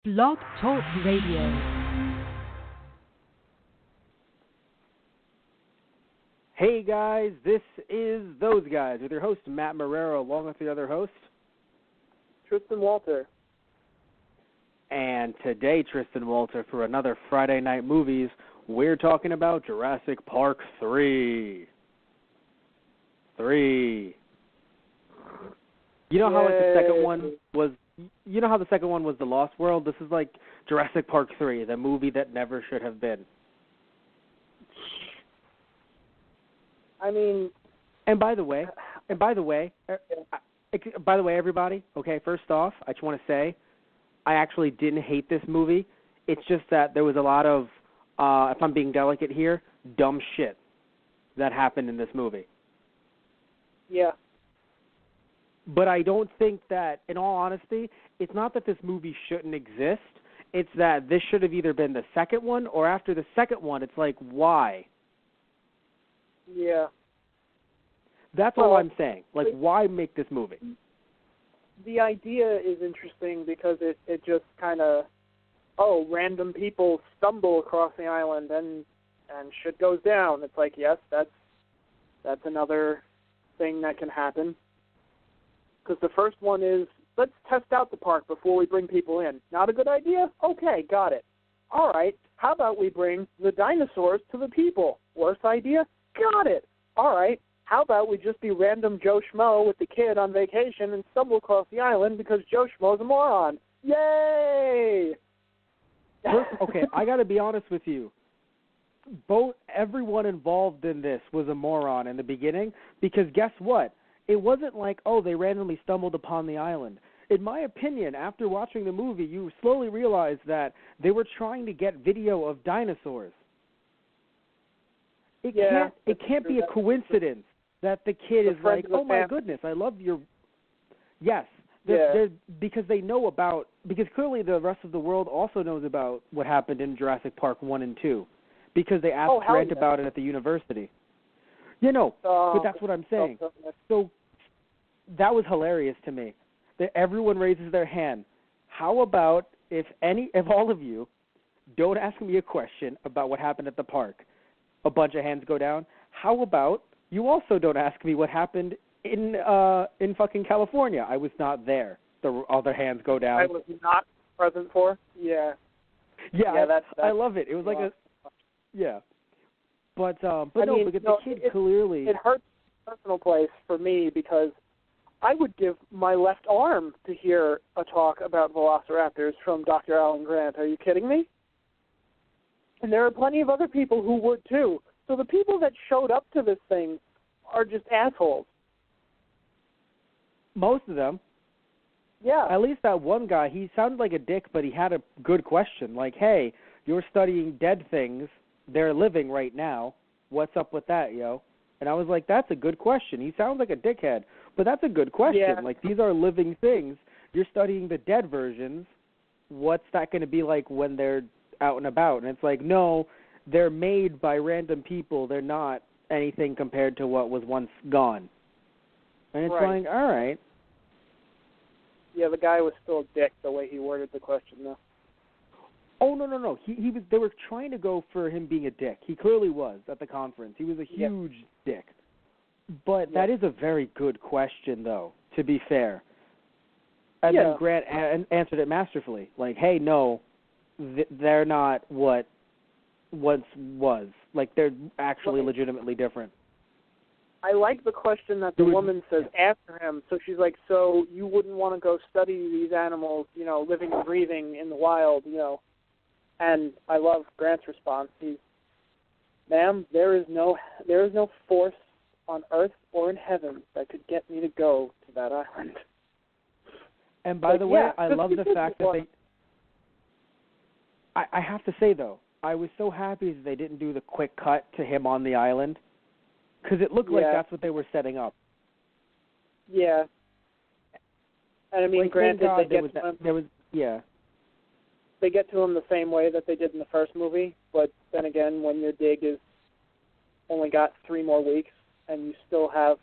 Blog Talk Radio. Hey guys, this is Those Guys with your host Matt Marrero along with the other host, Tristan Walter. And today, Tristan Walter, for another Friday Night Movies, we're talking about Jurassic Park 3. You know how like the second one was, you know how the second one was The Lost World? This is like Jurassic Park 3, the movie that never should have been. I mean, by the way, everybody, okay, first off, I just want to say, I actually didn't hate this movie. It's just that there was a lot of, if I'm being delicate here, dumb shit that happened in this movie. Yeah. But I don't think that, in all honesty, it's not that this movie shouldn't exist. It's that this should have either been the second one, or after the second one, it's like, why? Yeah. That's all I'm saying. Like, why make this movie? The idea is interesting because it just kind of, random people stumble across the island and shit goes down. It's like, yes, that's another thing that can happen. Because the first one is, let's test out the park before we bring people in. Not a good idea? Okay, got it. All right, how about we bring the dinosaurs to the people? Worst idea? Got it. All right, how about we just be random Joe Schmo with the kid on vacation and stumble across the island because Joe Schmo's a moron? Yay! Okay, I got to be honest with you. Everyone involved in this was a moron in the beginning because guess what? It wasn't like, they randomly stumbled upon the island. In my opinion, after watching the movie, you slowly realize that they were trying to get video of dinosaurs. It can't be a coincidence that the kid is like, oh my goodness, I love your... Yes, because they know about... Because clearly the rest of the world also knows about what happened in Jurassic Park 1 and 2. Because they asked Grant about it at the university. But that's what I'm saying. So that was hilarious to me. That everyone raises their hand. How about if all of you don't ask me a question about what happened at the park? A bunch of hands go down. How about you also don't ask me what happened in fucking California? I was not there. The other hands go down. I was not present for. Yeah. Yeah, that's I love it. It was like a But the kid clearly... It hurts a personal place for me because I would give my left arm to hear a talk about velociraptors from Dr. Alan Grant. Are you kidding me? And there are plenty of other people who would too. So the people that showed up to this thing are just assholes. Most of them. Yeah. At least that one guy, he sounded like a dick, but he had a good question. Like, hey, you're studying dead things. They're living right now. What's up with that, yo? And I was like, that's a good question. He sounds like a dickhead, but that's a good question. Yeah. Like, these are living things. You're studying the dead versions. What's that going to be like when they're out and about? And it's like, no, they're made by random people. They're not anything compared to what was once gone. And it's like, all right. Yeah, the guy was still a dick the way he worded the question, though. Oh, no. He was. They were trying to go for him being a dick. He clearly was at the conference. He was a huge dick. But that is a very good question, though, to be fair. And then Grant answered it masterfully. Like, hey, no, they're not what once was. Like, they're actually legitimately different. I like the question that the woman says after him. So she's like, so you wouldn't want to go study these animals, living and breathing in the wild, And I love Grant's response. He's, ma'am, there is no force on earth or in heaven that could get me to go to that island. And by the way, I love the fact that they... I have to say, though, I was so happy that they didn't do the quick cut to him on the island, because it looked like that's what they were setting up. Yeah. And I mean, like, granted, they get to him the same way that they did in the first movie, but then again, when your dig is only got 3 more weeks and you still have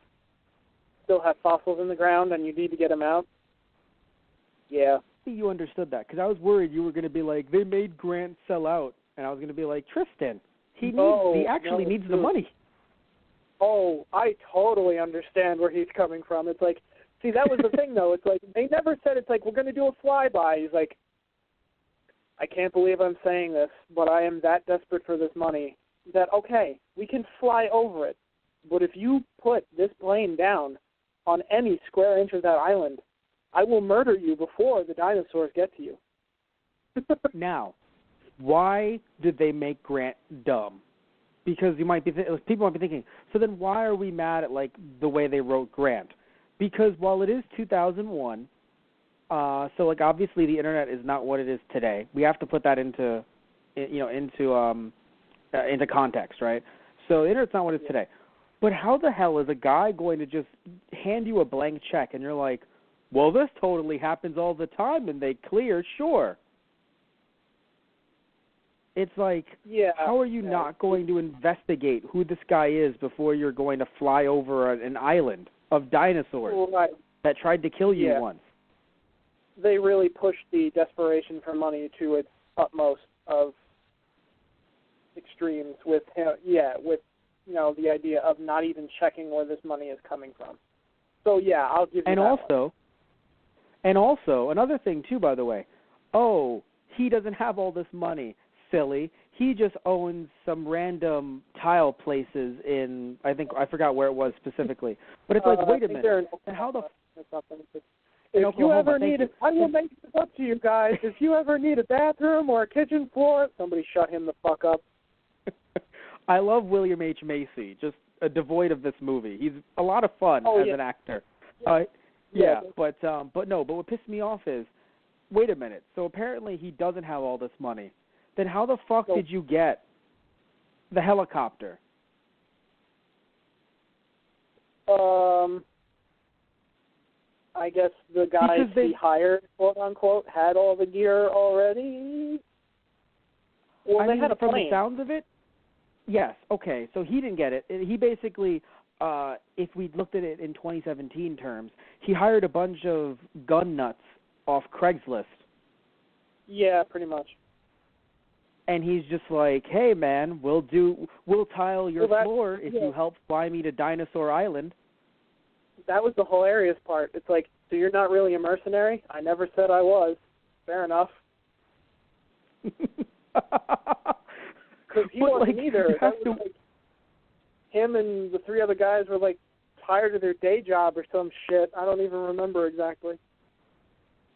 fossils in the ground and you need to get them out, happy you understood that, because I was worried you were going to be like, they made Grant sell out, and I was going to be like, Tristan, he actually needs the money. Oh, I totally understand where he's coming from. It's like, see, that was the thing, though. It's like, they never said, it's like, we're going to do a flyby. He's like, I can't believe I'm saying this, but I am that desperate for this money that, okay, we can fly over it. But if you put this plane down on any square inch of that island, I will murder you before the dinosaurs get to you. Now, why did they make Grant dumb? Because people might be thinking, so then why are we mad at like the way they wrote Grant? Because while it is 2001, so like obviously the internet is not what it is today. We have to put that into context, right? So the internet's not what it is today. But how the hell is a guy going to just hand you a blank check and you're like, well, this totally happens all the time and they clear, sure. It's like, how are you not going to investigate who this guy is before you're going to fly over an island of dinosaurs that tried to kill you once? They really pushed the desperation for money to its utmost of extremes with him. With the idea of not even checking where this money is coming from. So I'll give you And also another thing too, by the way. Oh, he doesn't have all this money. Silly. He just owns some random tile places in, I forgot where it was specifically. But it's like, wait a minute. And how the if you ever need it, I will make it up to you guys. If you ever need a bathroom or a kitchen floor, somebody shut him the fuck up. I love William H. Macy, just devoid of this movie. He's a lot of fun as an actor. But what pissed me off is, wait a minute. So apparently he doesn't have all this money. Then how the fuck did you get the helicopter? I guess the guys he hired, quote unquote, had all the gear already. Well, they had a plane. From the sounds of it, yes. Okay, so he didn't get it. He basically, if we looked at it in 2017 terms, he hired a bunch of gun nuts off Craigslist. Yeah, pretty much. And he's just like, hey man, we'll tile your floor if you help fly me to Dinosaur Island. That was the hilarious part. It's like, so you're not really a mercenary? I never said I was. Fair enough. Because he wasn't either. That was like, him and the three other guys were like tired of their day job or some shit. I don't even remember exactly.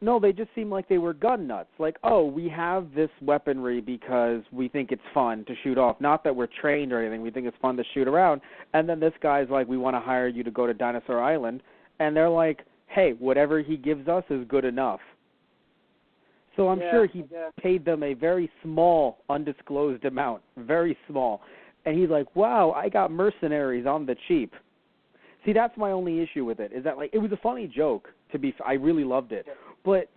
No, they just seemed like they were gun nuts. Like, oh, we have this weaponry because we think it's fun to shoot off. Not that we're trained or anything. We think it's fun to shoot around. And then this guy's like, we want to hire you to go to Dinosaur Island. And they're like, hey, whatever he gives us is good enough. So I'm sure he paid them a very small, undisclosed amount. Very small. And he's like, wow, I got mercenaries on the cheap. See, that's my only issue with it, is that, like, it was a funny joke. I really loved it. But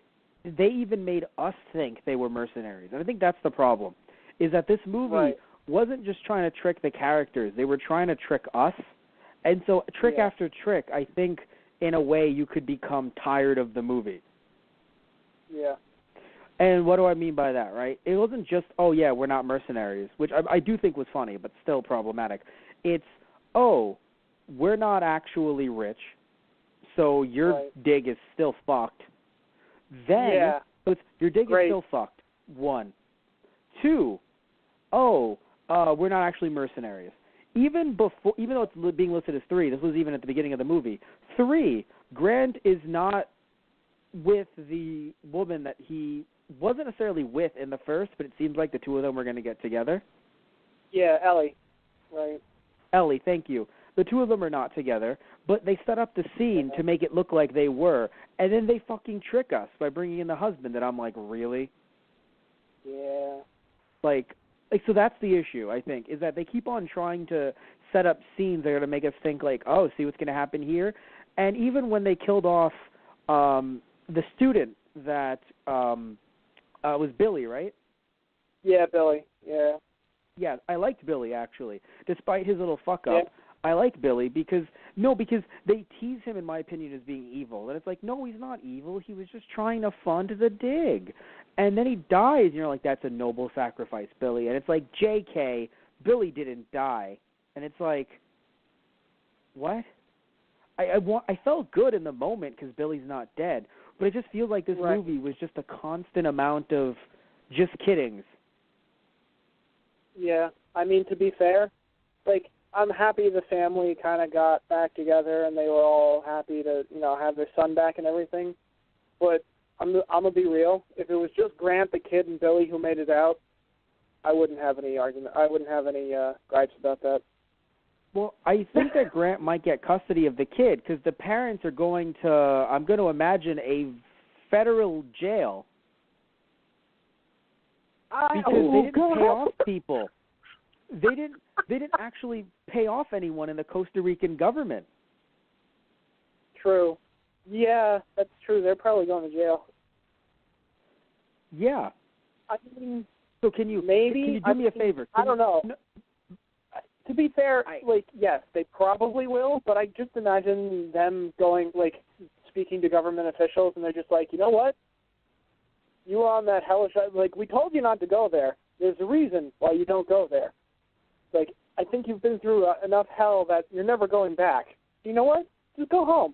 they even made us think they were mercenaries. And I think that's the problem, is that this movie wasn't just trying to trick the characters. They were trying to trick us. And so trick after trick, I think, in a way, you could become tired of the movie. Yeah. And what do I mean by that, right? It wasn't just, oh, yeah, we're not mercenaries, which I do think was funny, but still problematic. It's, oh, we're not actually rich, so your dig is still fucked. Then, your dig is still fucked, 1. 2, we're not actually mercenaries. Even though it's being listed as 3, this was even at the beginning of the movie, 3, Grant is not with the woman that he wasn't necessarily with in the first, but it seems like the two of them were going to get together. Yeah, Ellie. Right. Ellie, thank you. The two of them are not together, but they set up the scene to make it look like they were, and then they fucking trick us by bringing in the husband, and I'm like, really? Yeah. Like, so that's the issue, I think, is that they keep on trying to set up scenes that are going to make us think, like, oh, see what's going to happen here? And even when they killed off the student that was Billy, right? Yeah, Billy, yeah. Yeah, I liked Billy, actually. Despite his little fuck-up, I like Billy because they tease him, in my opinion, as being evil. And it's like, no, he's not evil. He was just trying to fund the dig. And then he dies, and you're like, that's a noble sacrifice, Billy. And it's like, JK, Billy didn't die. And it's like, what? I felt good in the moment because Billy's not dead. But it just feels like this movie was just a constant amount of just kiddings. Yeah. I mean, to be fair, like, I'm happy the family kind of got back together and they were all happy to, have their son back and everything. But I'm going to be real. If it was just Grant, the kid, and Billy who made it out, I wouldn't have any argument. I wouldn't have any gripes about that. Well, I think that Grant might get custody of the kid because the parents are going to, I'm going to imagine, a federal jail. Because they didn't pay off people. They didn't actually pay off anyone in the Costa Rican government. True. Yeah, that's true. They're probably going to jail. Yeah. I mean, so can you do me a favor? I don't know. No, to be fair, yes, they probably will, but I just imagine them going, speaking to government officials, and they're just like, you know what? You were on that hellish, we told you not to go there. There's a reason why you don't go there. I think you've been through enough hell that you're never going back. You know what? Just go home.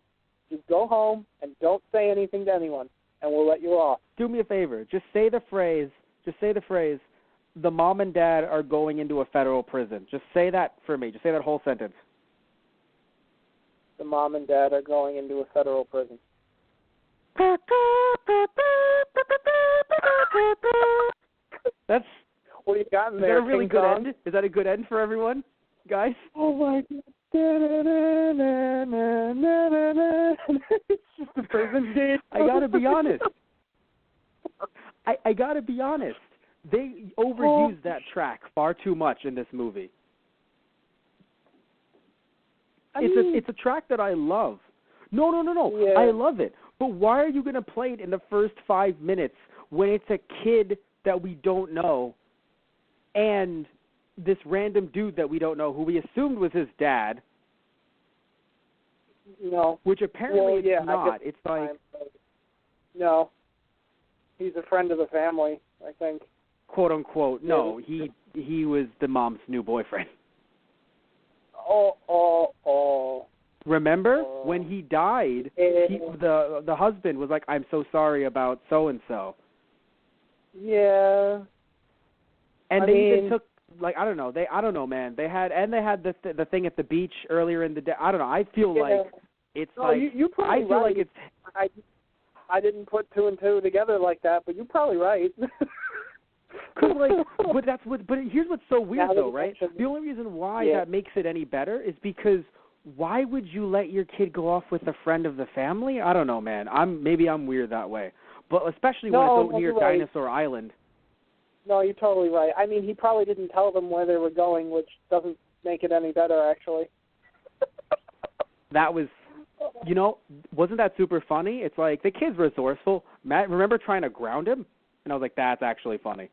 Just go home and don't say anything to anyone, and we'll let you off. Do me a favor. Just say the phrase, the mom and dad are going into a federal prison. Just say that for me. Just say that whole sentence. The mom and dad are going into a federal prison. That's... What do you got in there? Is that a really good end? Is that a good end for everyone, guys? Oh my God. It's just a prison game. I gotta be honest. I gotta be honest. They overused that track far too much in this movie. It's a track that I love. No. Yeah. I love it. But why are you gonna play it in the first 5 minutes when it's a kid that we don't know? And this random dude that we don't know, who we assumed was his dad, which apparently it's not. It's like... No. He's a friend of the family, I think. Quote, unquote. No, he was the mom's new boyfriend. Oh. Remember? When he died, the husband was like, I'm so sorry about so-and-so. Yeah. And they even took, I don't know, man. They had the thing at the beach earlier in the day. I don't know. I feel like it's you're probably right. Like it's... I didn't put two and two together like that, but you're probably right. But here's what's so weird, though, right? The only reason why that makes it any better is because why would you let your kid go off with a friend of the family? I don't know, man. Maybe I'm weird that way. But especially when it's out near Dinosaur Island. No, you're totally right. I mean, he probably didn't tell them where they were going, which doesn't make it any better, actually. That was, wasn't that super funny? It's like, the kid's resourceful. Matt, remember trying to ground him? And I was like, that's actually funny.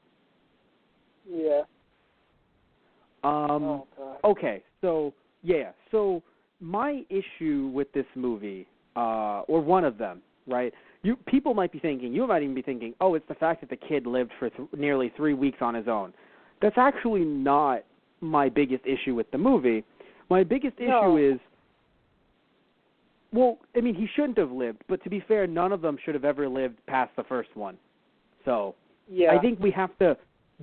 Yeah. Okay, so my issue with this movie, or one of them, right? People might be thinking, you might even be thinking, oh, it's the fact that the kid lived for nearly 3 weeks on his own. That's actually not my biggest issue with the movie. My biggest issue is, he shouldn't have lived, but to be fair, none of them should have ever lived past the first one. So I think we have to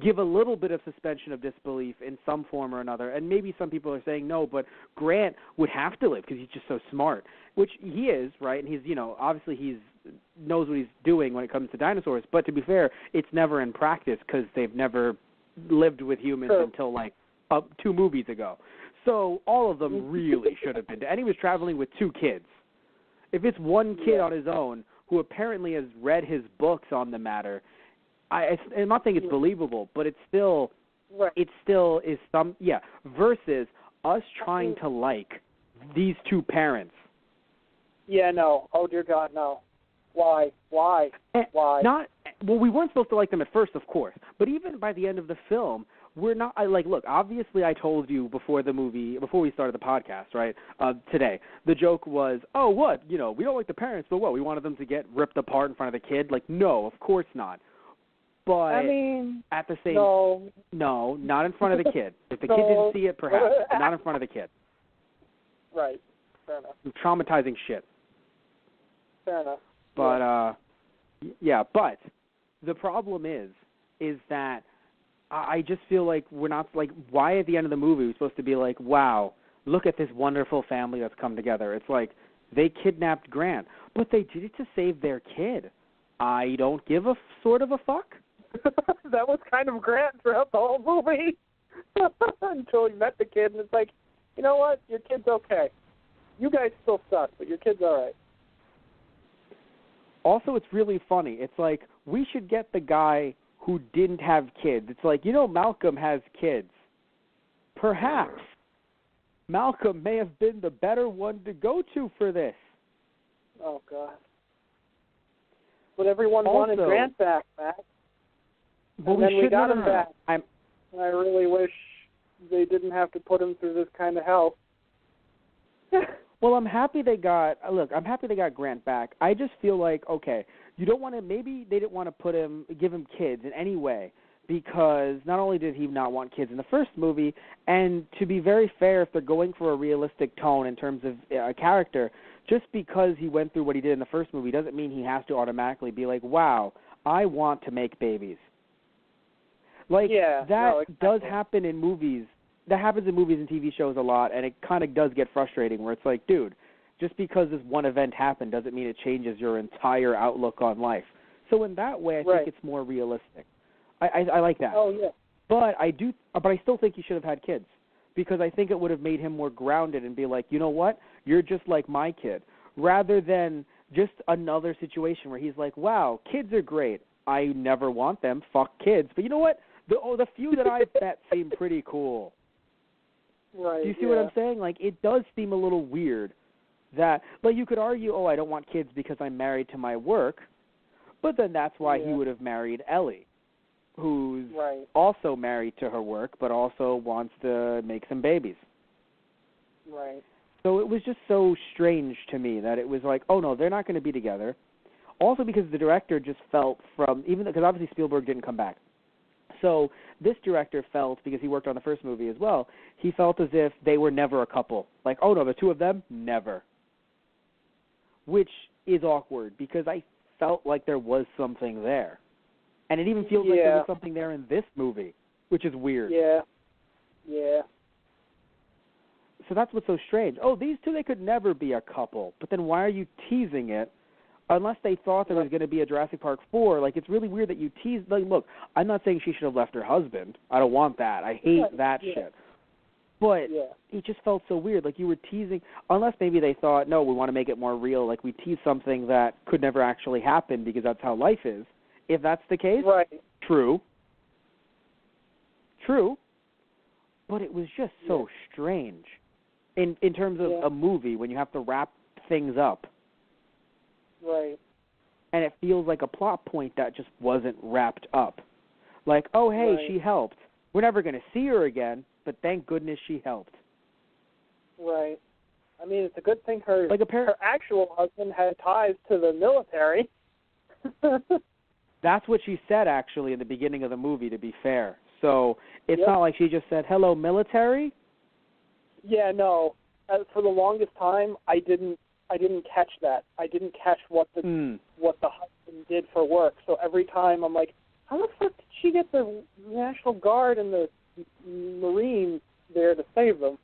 give a little bit of suspension of disbelief in some form or another. And maybe some people are saying no, but Grant would have to live because he's just so smart, which he is, right? And he's, obviously he's knows what he's doing when it comes to dinosaurs. But to be fair, it's never in practice because they've never lived with humans until 2 movies ago. So all of them really should have been. And he was traveling with 2 kids. If it's one kid on his own who apparently has read his books on the matter, I'm not saying it's believable, but it still is some, versus us trying to like these 2 parents. Yeah, no. Oh, dear God, no. Why? well, we weren't supposed to like them at first, of course, but even by the end of the film, we're not. Look, obviously, I told you before we started the podcast, right? Today, the joke was, oh, what? We don't like the parents, but what? We wanted them to get ripped apart in front of the kid? Like, no, of course not. But I mean, at the same, no, not in front of the kid. If the kid didn't see it, perhaps, but not in front of the kid. Right. Fair enough. Traumatizing shit. Fair enough. But yeah. But the problem is that I just feel like we're not like. Why at the end of the movie we're supposed to be like, wow, look at this wonderful family that's come together. It's like they kidnapped Grant, but they did it to save their kid. I don't give a sort of a fuck. That was kind of Grant throughout the whole movie until he met the kid, and it's like, you know what? Your kid's okay. You guys still suck, but your kid's all right. Also, it's really funny. It's like we should get the guy who didn't have kids. It's like, Malcolm has kids. Perhaps Malcolm may have been the better one to go to for this. Oh, God. But everyone wanted Grant back, Matt. But and then we got him back. And I really wish they didn't have to put him through this kind of hell. Well, I'm happy they got Grant back. I just feel like, okay, you don't want to, maybe they didn't want to give him kids in any way, because not only did he not want kids in the first movie, and to be very fair, if they're going for a realistic tone in terms of a character, just because he went through what he did in the first movie doesn't mean he has to automatically be like, wow, I want to make babies. Like, does happen in movies. That happens in movies and TV shows a lot, and it kind of does get frustrating where it's like, dude, just because this one event happened doesn't mean it changes your entire outlook on life. So in that way, I think it's more realistic. I like that. Oh, yeah. But I still think he should have had kids, because I think it would have made him more grounded and be like, you know what, you're just like my kid, rather than just another situation where he's like, wow, kids are great. I never want them. Fuck kids. But you know what? The few that I've met seem pretty cool. Right. Do you see what I'm saying? Like, it does seem a little weird that, like, you could argue, oh, I don't want kids because I'm married to my work, but then that's why he would have married Ellie, who's also married to her work, but also wants to make some babies. Right. So it was just so strange to me that it was like, oh, no, they're not going to be together. Also because the director just felt because obviously Spielberg didn't come back. So this director felt, because he worked on the first movie as well, he felt as if they were never a couple. Like, oh, no, the two of them, never. Which is awkward, because I felt like there was something there. And it even feels like there was something there in this movie, which is weird. Yeah. Yeah. So that's what's so strange. Oh, these two, they could never be a couple. But then why are you teasing it? Unless they thought there was going to be a Jurassic Park 4, like, it's really weird that you tease. Like, look, I'm not saying she should have left her husband. I don't want that. I hate that shit. But it just felt so weird. Like, you were teasing, unless maybe they thought, no, we want to make it more real. Like, we tease something that could never actually happen because that's how life is. If that's the case, true. But it was just so strange in terms of a movie when you have to wrap things up. Right. And it feels like a plot point that just wasn't wrapped up. Like, oh, hey, she helped. We're never going to see her again, but thank goodness she helped. Right. I mean, it's a good thing her actual husband had ties to the military. That's what she said, actually, in the beginning of the movie, to be fair. So it's not like she just said, hello, military? Yeah, no. For the longest time, I didn't catch that. I didn't catch what the husband did for work. So every time I'm like, how the fuck did she get the National Guard and the Marines there to save them?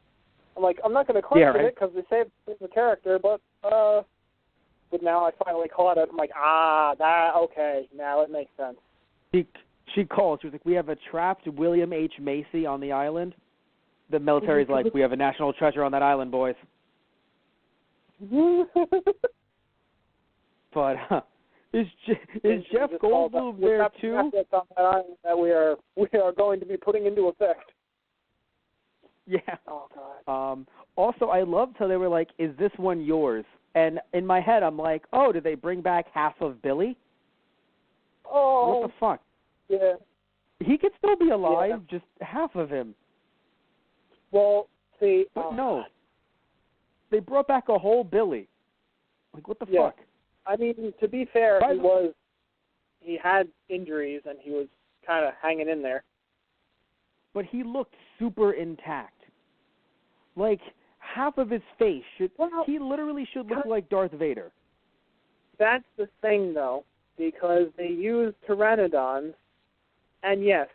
I'm like, I'm not going to question it because they saved the character, but now I finally caught it. I'm like, okay, now it makes sense. She called. She was like, we have a trapped William H. Macy on the island. The military's like, we have a national treasure on that island, boys. But is Jeff Goldblum there too? That we are going to be putting into effect. Yeah. Oh God. Also, I loved how they were like, "Is this one yours?" And in my head, I'm like, "Oh, did they bring back half of Billy?" Oh. What the fuck? Yeah. He could still be alive, just half of him. Well, see. But no. They brought back a whole Billy. Like, what the fuck? I mean, to be fair, he had injuries and he was kind of hanging in there. But he looked super intact. Like, half of his face he literally should look like Darth Vader. That's the thing, though, because they used pteranodons, and yes,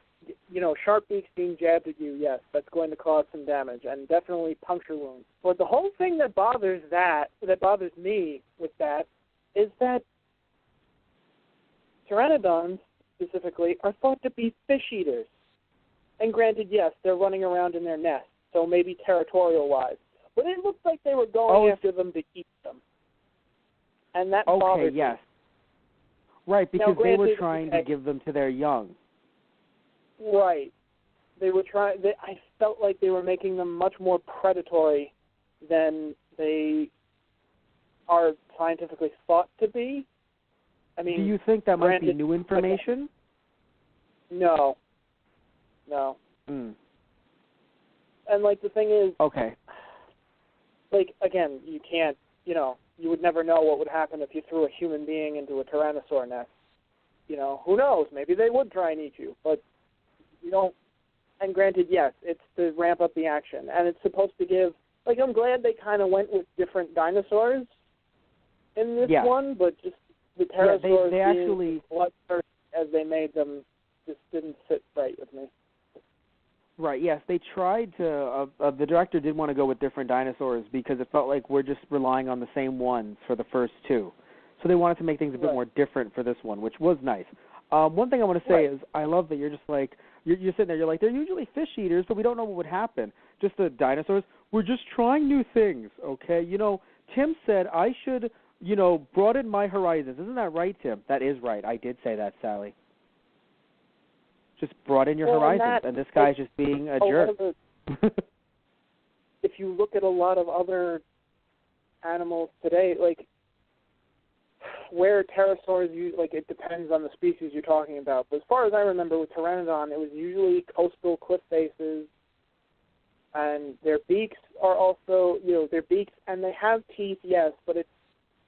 sharp beaks being jabbed at you, yes, that's going to cause some damage, and definitely puncture wounds. But the whole thing that bothers me with that, is that pteranodons, specifically, are thought to be fish eaters. And granted, yes, they're running around in their nest, so maybe territorial-wise. But it looked like they were going after them to eat them. And that bothers me. Yes. Right, because they were trying to give them to their young. Right. They were I felt like they were making them much more predatory than they are scientifically thought to be. I mean, do you think that might be new information? No. Mm. And, the thing is... Okay. Again, you can't, you would never know what would happen if you threw a human being into a tyrannosaur nest. Who knows? Maybe they would try and eat you, but you don't... And granted, yes, it's to ramp up the action, and it's supposed to give... I'm glad they kind of went with different dinosaurs in this one, but just the pterosaurs they actually bloodthirsty as they made them just didn't sit right with me. Right, yes, they tried to, the director did want to go with different dinosaurs because it felt like we're just relying on the same ones for the first two. So they wanted to make things a bit more different for this one, which was nice. One thing I want to say is I love that you're just like, you're sitting there, you're like, they're usually fish eaters, but we don't know what would happen. Just the dinosaurs, we're just trying new things, okay? Tim said I should, broaden my horizons. Isn't that right, Tim? That is right. I did say that, Sally. Just broaden your horizons, and this guy's just being a jerk. If you look at a lot of other animals today, where pterosaurs it depends on the species you're talking about. But as far as I remember with Pteranodon, it was usually coastal cliff faces, and their beaks are also, their beaks, and they have teeth, yes, but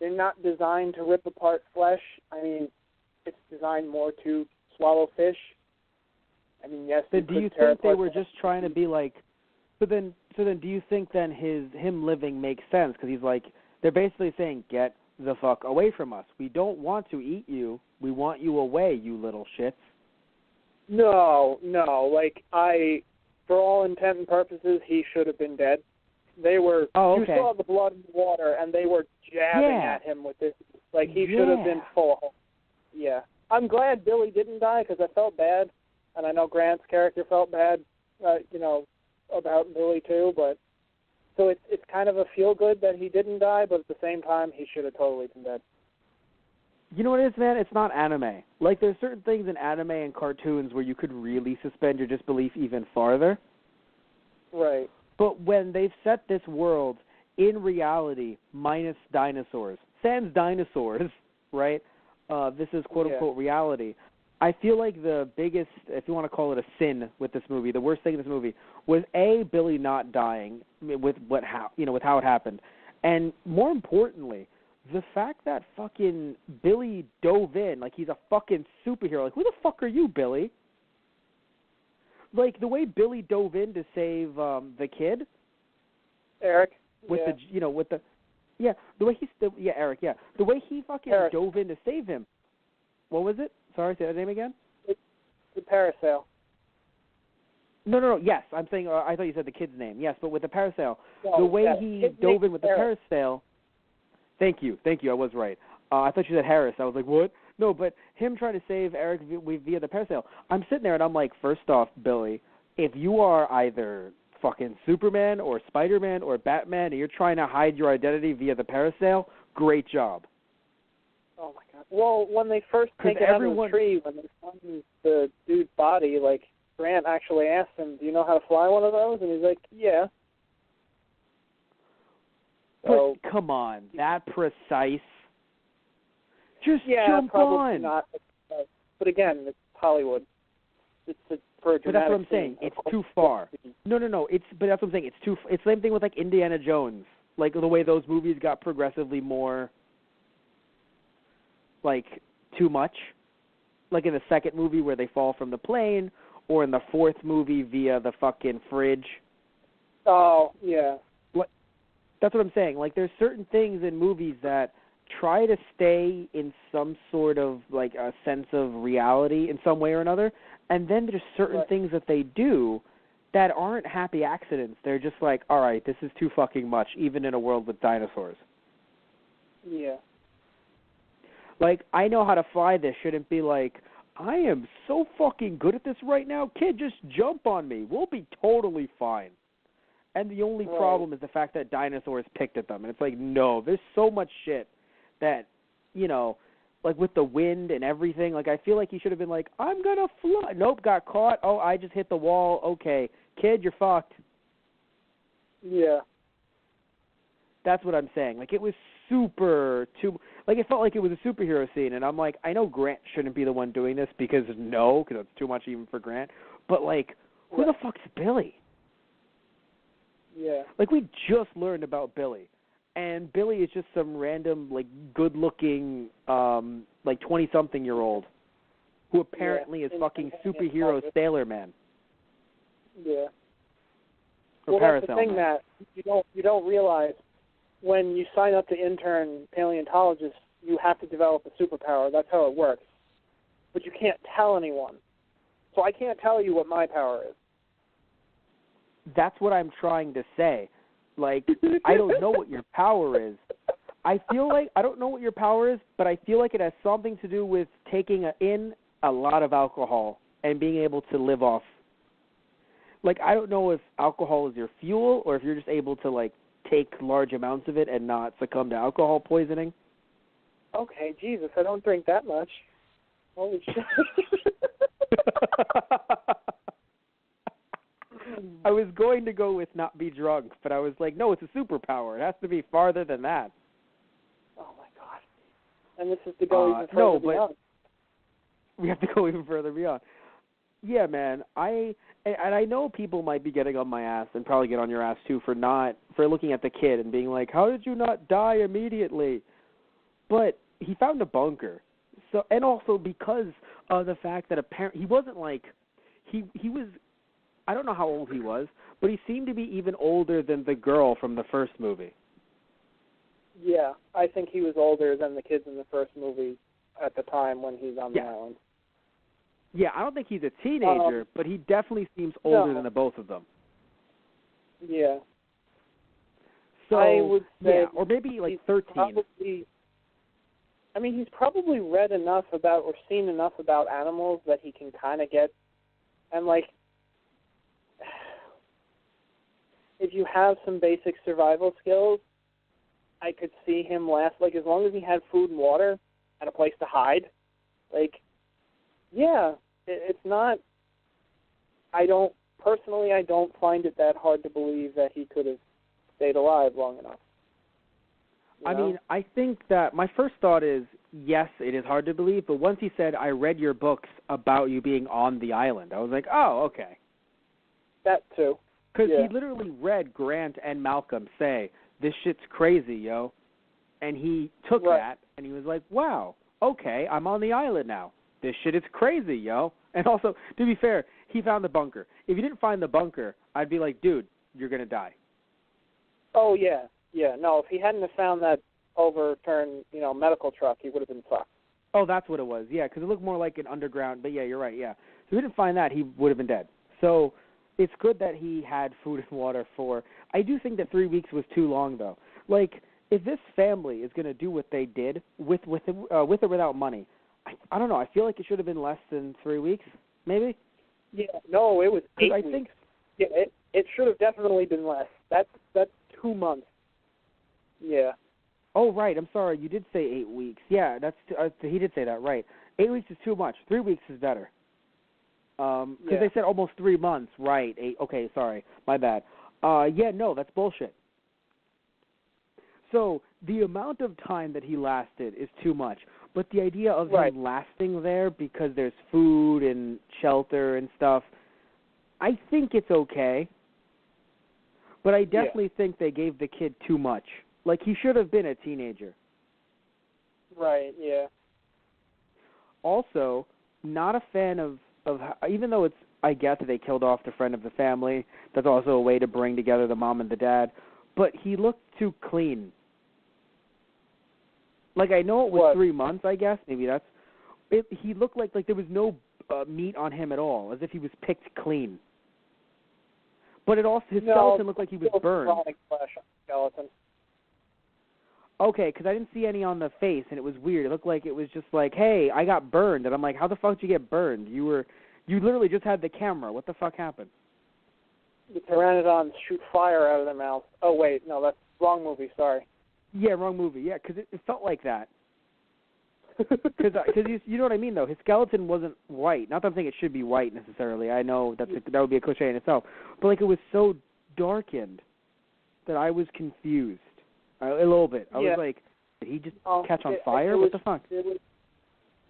they're not designed to rip apart flesh. I mean, it's designed more to swallow fish. I mean, yes. So do you think they were just trying to be like? So then, do you think then him living makes sense? Because he's like, they're basically saying, get the fuck away from us. We don't want to eat you. We want you away, you little shits. No. For all intent and purposes, he should have been dead. They were. Oh, okay. You saw the blood in the water, and they were jabbing at him with this. He should have been full. Yeah. I'm glad Billy didn't die because I felt bad. And I know Grant's character felt bad, about Billy too. But so it's kind of a feel good that he didn't die, but at the same time, he should have totally been dead. You know what it is, man? It's not anime. There's certain things in anime and cartoons where you could really suspend your disbelief even farther. Right. But when they've set this world in reality, minus dinosaurs, sans dinosaurs, right? This is quote unquote reality. I feel like the biggest, if you want to call it a sin with this movie, the worst thing in this movie was Billy not dying with how it happened, and more importantly, the fact that fucking Billy dove in like he's a fucking superhero. Who the fuck are you, Billy? The way Billy dove in to save the kid, Eric, with the way Eric, the way he fucking dove in to save him. What was it? Sorry, say that name again. The parasail. No. Yes, I'm saying. I thought you said the kid's name. Yes, but with the parasail, the way he his dove in with the Eric. parasail. Thank you. I was right. I thought you said Harris. I was like, what? No, but him trying to save Eric via the parasail. I'm sitting there and I'm like, first off, Billy, if you are either fucking Superman or Spider-Man or Batman and you're trying to hide your identity via the parasail, great job. Oh my God! Well, when they first take it out of the tree, when they find the dude's body, Grant actually asked him, "Do you know how to fly one of those?" And he's like, "Yeah." But come on, that precise. Just jump probably on. Not. But again, it's Hollywood. It's for a dramatic But that's what I'm saying. scene. It's too far. No. But that's what I'm saying. It's too. It's the same thing with like Indiana Jones. Like the way those movies got progressively more, like, too much. Like in the second movie where they fall from the plane, or in the fourth movie via the fucking fridge. Oh, yeah. That's what I'm saying. Like, there's certain things in movies that try to stay in some sort of, like, a sense of reality in some way or another, and then there's certain things that they do that aren't happy accidents. They're just like, all right, this is too fucking much, even in a world with dinosaurs. Yeah. Like, I know how to fly this shouldn't be like, I am so fucking good at this right now, kid, just jump on me. We'll be totally fine. And the only problem is the fact that dinosaurs picked at them. And it's like, no, there's so much shit that, you know, like with the wind and everything, like I feel like he should have been like, I'm going to fly. Nope, got caught. Oh, I just hit the wall. Okay, kid, you're fucked. Yeah. That's what I'm saying. Like, it was it felt like it was a superhero scene. And I'm like, I know Grant shouldn't be the one doing this because it's too much even for Grant. But, like, who the fuck's Billy? Yeah. Like, we just learned about Billy. And Billy is just some random, like, good-looking, like, 20-something-year-old who apparently is fucking superhero Sailor Man. Yeah. Or well, that's the Parasail thing Man. that you don't realize. When you sign up to intern paleontologist, you have to develop a superpower. That's how it works. But you can't tell anyone. So I can't tell you what my power is. That's what I'm trying to say. Like, I don't know what your power is. I don't know what your power is, but I feel like it has something to do with taking in a lot of alcohol and being able to live off. Like, I don't know if alcohol is your fuel or if you're just able to, like, take large amounts of it and not succumb to alcohol poisoning. Okay, Jesus, I don't drink that much. Holy shit. I was going to go with not be drunk, but I was like, no, it's a superpower. It has to be farther than that. Oh, my God. And this is to go even further beyond. We have to go even further beyond. Yeah, man. I know people might be getting on my ass and probably get on your ass, too, for looking at the kid and being like, how did you not die immediately? But he found a bunker. So, and also because of the fact that apparently he wasn't like, he was, I don't know how old he was, but he seemed to be even older than the girl from the first movie. Yeah, I think he was older than the kids in the first movie at the time when he's on the island. Yeah, I don't think he's a teenager, but he definitely seems older than the both of them. Yeah. So, I would say or maybe like 13. He's probably read enough about or seen enough about animals that he can kind of get, and like, if you have some basic survival skills, I could see him last, like, as long as he had food and water and a place to hide, like, yeah, it's not, I don't find it that hard to believe that he could have stayed alive long enough. You know? I mean, I think that my first thought is, yes, it is hard to believe, but once he said, I read your books about you being on the island, I was like, oh, okay. That too. Because he literally read Grant and Malcolm say, this shit's crazy, yo. And he took that, and he was like, wow, okay, I'm on the island now. This shit is crazy, yo. And also, to be fair, he found the bunker. If you didn't find the bunker, I'd be like, dude, you're going to die. Oh, yeah. Yeah, no, if he hadn't have found that overturned, medical truck, he would have been fucked. Oh, that's what it was. Yeah, because it looked more like an underground. But, yeah, you're right, yeah. So if he didn't find that, he would have been dead. So it's good that he had food and water for. I do think that 3 weeks was too long, though. Like, if this family is going to do what they did with or without money, I don't know. I feel like it should have been less than 3 weeks, maybe. Yeah, no, it was 8 weeks. Think. Yeah, it should have definitely been less. That's 2 months. Yeah. Oh, right. I'm sorry. You did say 8 weeks. Yeah, he did say that, right. 8 weeks is too much. 3 weeks is better. Because they said almost 3 months. Right. Okay, sorry. My bad. Yeah, no, that's bullshit. So the amount of time that he lasted is too much. But the idea of Right. him lasting there because there's food and shelter and stuff, I think it's okay. But I definitely think they gave the kid too much. Like, he should have been a teenager. Right, yeah. Also, not a fan of even though I get that they killed off the friend of the family, that's also a way to bring together the mom and the dad, but he looked too clean. Like, I know it was 3 months, I guess. Maybe that's it. He looked like there was no meat on him at all, as if he was picked clean. But his skeleton looked like he was burned. Flesh on skeleton. Okay, because I didn't see any on the face, and it was weird. It looked like it was just like, hey, I got burned. And I'm like, how the fuck did you get burned? You literally just had the camera. What the fuck happened? The pteranodons shoot fire out of their mouths. Oh, wait, no, that's wrong movie, sorry. Yeah, wrong movie. Yeah, because it felt like that. Because you know what I mean, though. His skeleton wasn't white. Not that I'm saying it should be white necessarily. I know that would be a cliche in itself. But, like, it was so darkened that I was confused. A little bit. I was like, did he just catch on fire? What the fuck?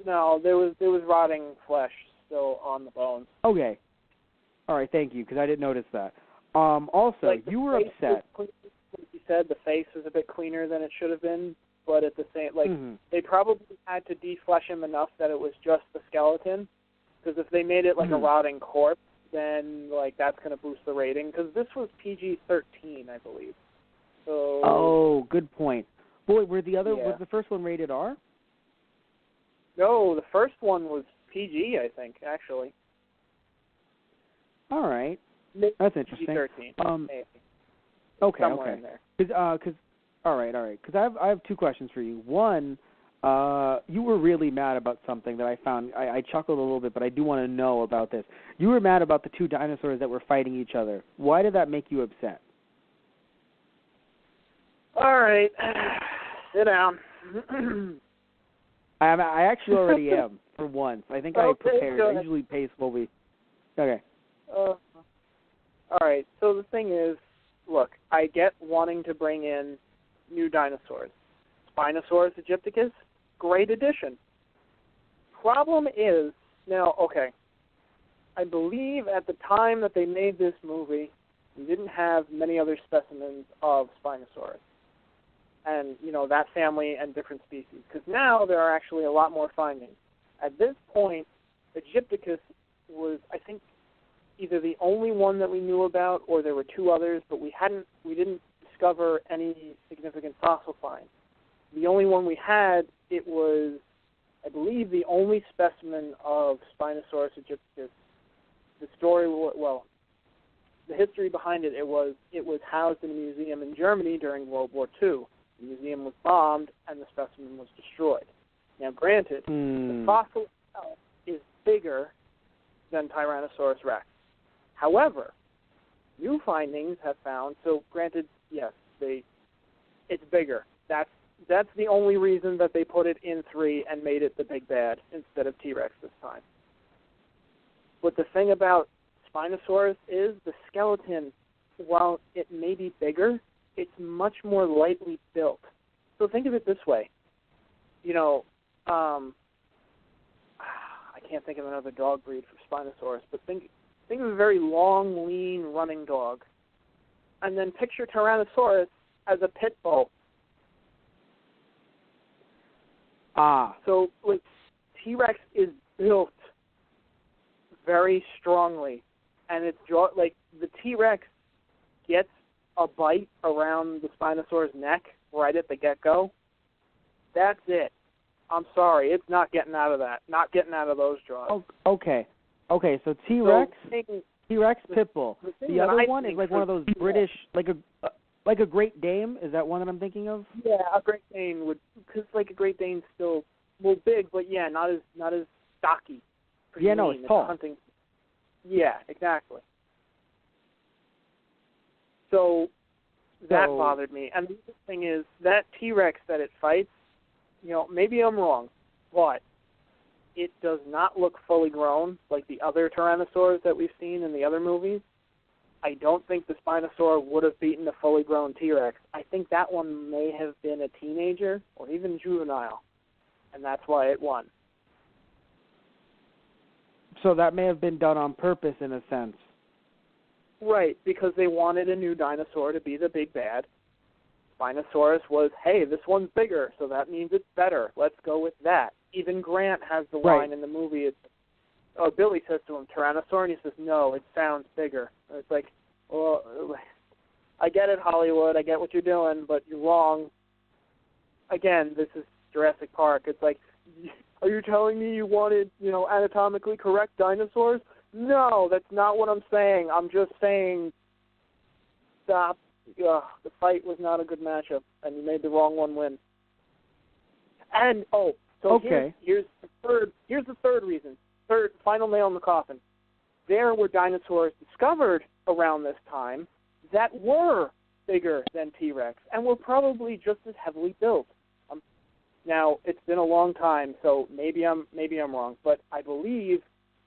No, there was rotting flesh still on the bones. Okay. All right, thank you, because I didn't notice that. Also, you were upset. Like you said, the face was a bit cleaner than it should have been, but at the same, they probably had to deflesh him enough that it was just the skeleton, because if they made it like a rotting corpse, then like that's going to boost the rating, because this was PG-13, I believe. So, oh, good point. Boy, was the first one rated R? No, the first one was PG, I think, actually. All right. That's interesting. PG-13. Okay, somewhere in there. All right. Because I have two questions for you. One, you were really mad about something that I found. I chuckled a little bit, but I do want to know about this. You were mad about the two dinosaurs that were fighting each other. Why did that make you upset? All right. Sit down. I actually already am, for once. I think I prepared. I usually pace while we... Okay. All right. So the thing is, look, I get wanting to bring in new dinosaurs. Spinosaurus aegypticus, great addition. Problem is, now, okay, I believe at the time that they made this movie, we didn't have many other specimens of Spinosaurus. And, that family and different species. Because now there are actually a lot more findings. At this point, Aegypticus was, I think, either the only one that we knew about, or there were two others, but we didn't discover any significant fossil finds. The only one we had, it was, I believe, the only specimen of Spinosaurus aegypticus. The story, the history behind it, it was housed in a museum in Germany during World War II. The museum was bombed, and the specimen was destroyed. Now, granted, the fossil itself is bigger than Tyrannosaurus rex. However, new findings have found, so granted, yes, it's bigger. That's the only reason that they put it in 3 and made it the big bad instead of T-Rex this time. But the thing about Spinosaurus is the skeleton, while it may be bigger, it's much more lightly built. So think of it this way. I can't think of another dog breed for Spinosaurus, but think of a very long, lean, running dog. And then picture Tyrannosaurus as a pit bull. So T-Rex is built very strongly, and it's like the T-Rex gets a bite around the Spinosaurus neck right at the get-go. That's it. I'm sorry, it's not getting out of that. Not getting out of those jaws. Oh, okay, so T-Rex, pit bull. The other one is like one of those British, like a Great Dane. Is that one that I'm thinking of? Yeah, a Great Dane would, because like a Great Dane's still big, but yeah, not as stocky. Yeah, no, it's tall. Hunting. Yeah, exactly. So that bothered me. And the other thing is that T-Rex that it fights, maybe I'm wrong, but it does not look fully grown like the other Tyrannosaurs that we've seen in the other movies. I don't think the Spinosaur would have beaten a fully grown T-Rex. I think that one may have been a teenager or even juvenile. and that's why it won. So that may have been done on purpose in a sense. Right, because they wanted a new dinosaur to be the big bad. Spinosaurus was, hey, this one's bigger, so that means it's better. Let's go with that. Even Grant has the line in the movie. Billy says to him, Tyrannosaur, and he says, no, it sounds bigger. And it's like, well, I get it, Hollywood. I get what you're doing, but you're wrong. Again, this is Jurassic Park. It's like, are you telling me you wanted, anatomically correct dinosaurs? No, that's not what I'm saying. I'm just saying, stop. The fight was not a good matchup, and you made the wrong one win. And okay. Here's the third reason. Final nail in the coffin. There were dinosaurs discovered around this time that were bigger than T-Rex and were probably just as heavily built. Now, it's been a long time, so maybe I'm wrong, but I believe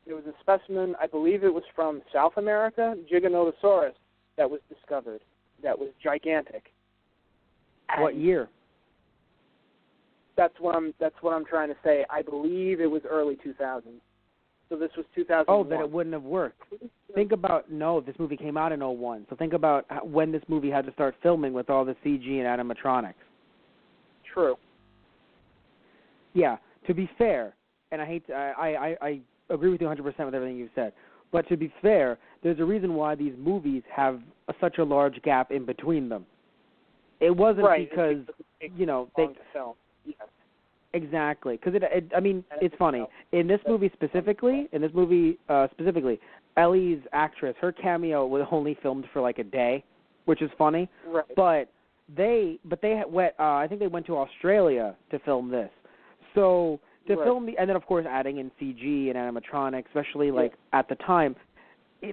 there was a specimen, I believe it was from South America, Giganotosaurus, that was discovered. That was gigantic. And what year? That's what I'm trying to say. I believe it was early 2000s. So this was 2001. Oh, then it wouldn't have worked. Think about, this movie came out in 2001. So think about when this movie had to start filming with all the CG and animatronics. True. Yeah, to be fair, and I agree with you 100% with everything you've said, but to be fair, there's a reason why these movies have such a large gap in between them. It wasn't because, they... Film. Yes. Exactly, because it's funny. In this movie specifically, Ellie's actress, her cameo was only filmed for like a day, which is funny. Right. But they went. I think they went to Australia to film this. So to film and then of course adding in CG and animatronics, especially like at the time,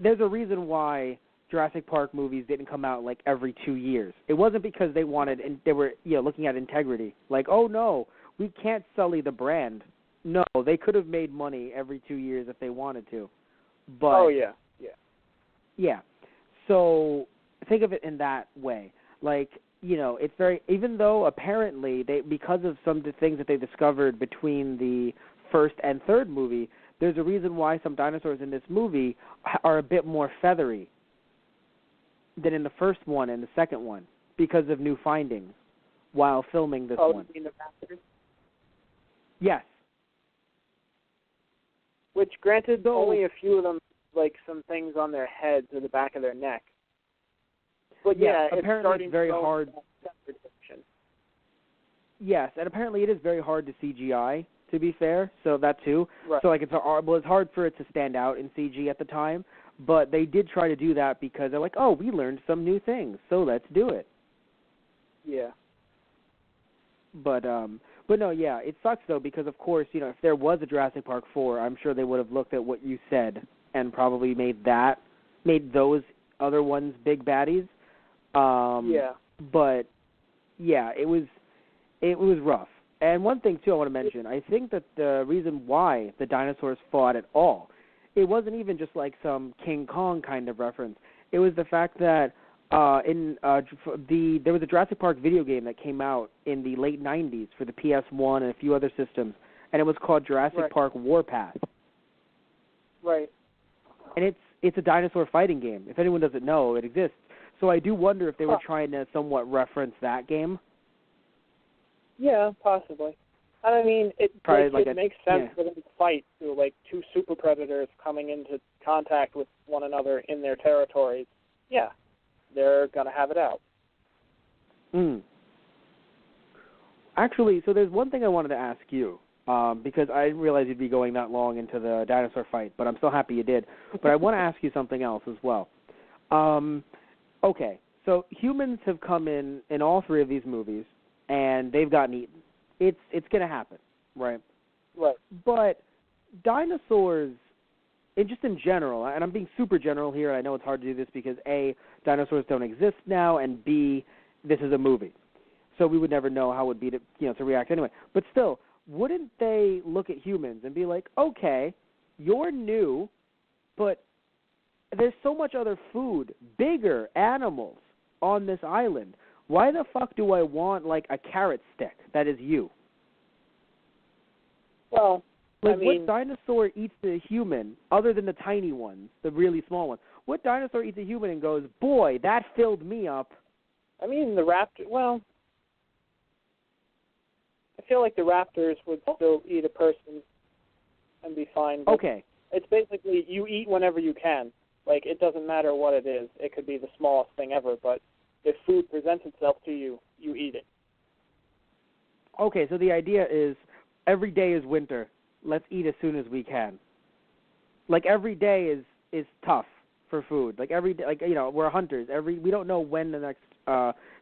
there's a reason why Jurassic Park movies didn't come out like every 2 years. It wasn't because they wanted and they were looking at integrity. Like, oh no, we can't sully the brand. No, they could have made money every 2 years if they wanted to. But yeah. So think of it in that way. Like, it's very, even though apparently because of some of the things that they discovered between the first and third movie, there's a reason why some dinosaurs in this movie are a bit more feathery than in the first one and the second one because of new findings while filming this one. You mean the raptors? Yes. Which, granted, only a few of them, like some things on their heads or the back of their neck. But apparently it's very hard. Yes, and apparently it is very hard to CGI, to be fair, so that too. Right. So it's hard for it to stand out in CG at the time, but they did try to do that because they're like, oh, we learned some new things, so let's do it. Yeah. But no, it sucks though because of course, if there was a Jurassic Park 4, I'm sure they would have looked at what you said and probably made those other ones big baddies. But it was rough. And one thing too I want to mention, I think that the reason why the dinosaurs fought at all, it wasn't even just like some King Kong kind of reference. It was the fact that there was a Jurassic Park video game that came out in the late 90s for the PS1 and a few other systems, and it was called Jurassic Park Warpath. Right. And it's a dinosaur fighting game. If anyone doesn't know, it exists. So I do wonder if they were trying to somewhat reference that game. Yeah, possibly. And I mean, it makes sense for them to fight through like two super predators coming into contact with one another in their territories. Yeah, they're going to have it out. Actually, so there's one thing I wanted to ask you, because I didn't realize you'd be going that long into the dinosaur fight, but I'm so happy you did. But I want to ask you something else as well. Okay, so humans have come in all three of these movies, and they've gotten eaten. It's going to happen, right? Right. But dinosaurs, just in general, and I'm being super general here, and I know it's hard to do this because A, dinosaurs don't exist now, and B, this is a movie. So we would never know how it would be to react anyway. But still, wouldn't they look at humans and be like, okay, you're new, but there's so much other food, bigger animals on this island. Why the fuck do I want, like, a carrot stick that is you? Well, like, I mean, what dinosaur eats a human other than the tiny ones, the really small ones? What dinosaur eats a human and goes, boy, that filled me up? I mean, the raptor. Well, I feel like the raptors would still eat a person and be fine. But Okay. it's basically you eat whenever you can. Like, it doesn't matter what it is. It could be the smallest thing ever, but if food presents itself to you, you eat it. Okay, so the idea is every day is winter. Let's eat as soon as we can. Like, every day is tough for food. Like, every day, like, you know, we're hunters. We don't know when the next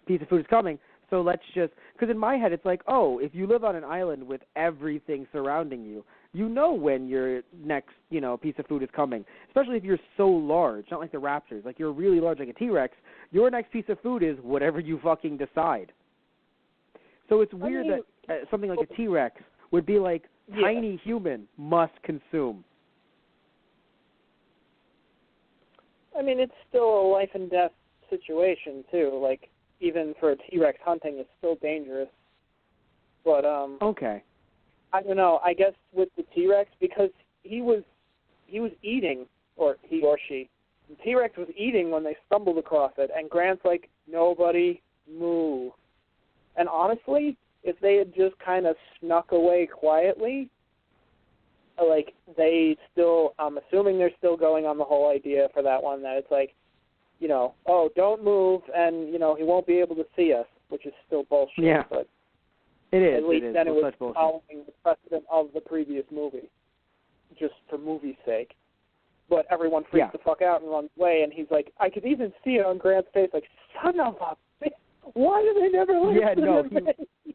piece of food is coming. So let's just, because in my head it's like, oh, if you live on an island with everything surrounding you, you know when your next, you know, piece of food is coming. Especially if you're so large, not like the raptors. Like, you're really large, like a T-Rex. Your next piece of food is whatever you fucking decide. So it's weird that something like a T-Rex would be like, tiny human must consume. I mean, it's still a life and death situation too. Like, even for a T-Rex, hunting is still dangerous. But Okay. I don't know. I guess with the T-Rex, because he was eating, or he or she, the T-Rex was eating when they stumbled across it, and Grant's like, nobody move. And honestly, if they had just kind of snuck away quietly, like, they still, I'm assuming they're still going on the whole idea for that one, that it's like, you know, oh, don't move, and, you know, he won't be able to see us, which is still bullshit. Yeah. But It is. at least it is. then it was bullshit. following the precedent of the previous movie, just for movie's sake. But everyone freaks the fuck out and runs away, and he's like, I could even see it on Grant's face, like, son of a bitch, why do they never listen to me?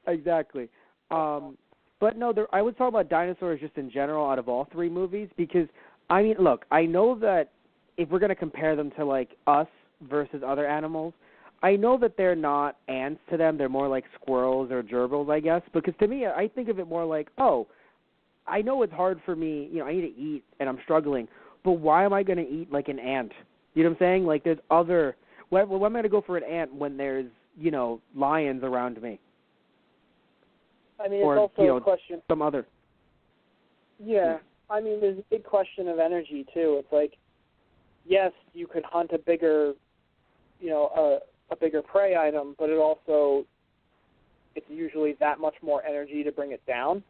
Exactly. But no, I would talk about dinosaurs just in general out of all three movies because, I mean, look, I know that if we're going to compare them to, like, us versus other animals, I know that they're not ants to them. They're more like squirrels or gerbils, I guess, because to me, I think of it more like, oh, I know it's hard for me, you know, I need to eat and I'm struggling, but why am I going to eat like an ant? You know what I'm saying? Like, there's other, why am I going to go for an ant when there's, you know, lions around me? I mean, or, it's also you know, a question. Some other. Yeah, I mean, there's a big question of energy, too. It's like, yes, you could hunt a bigger, you know, a bigger prey item, but it also, it's usually that much more energy to bring it down.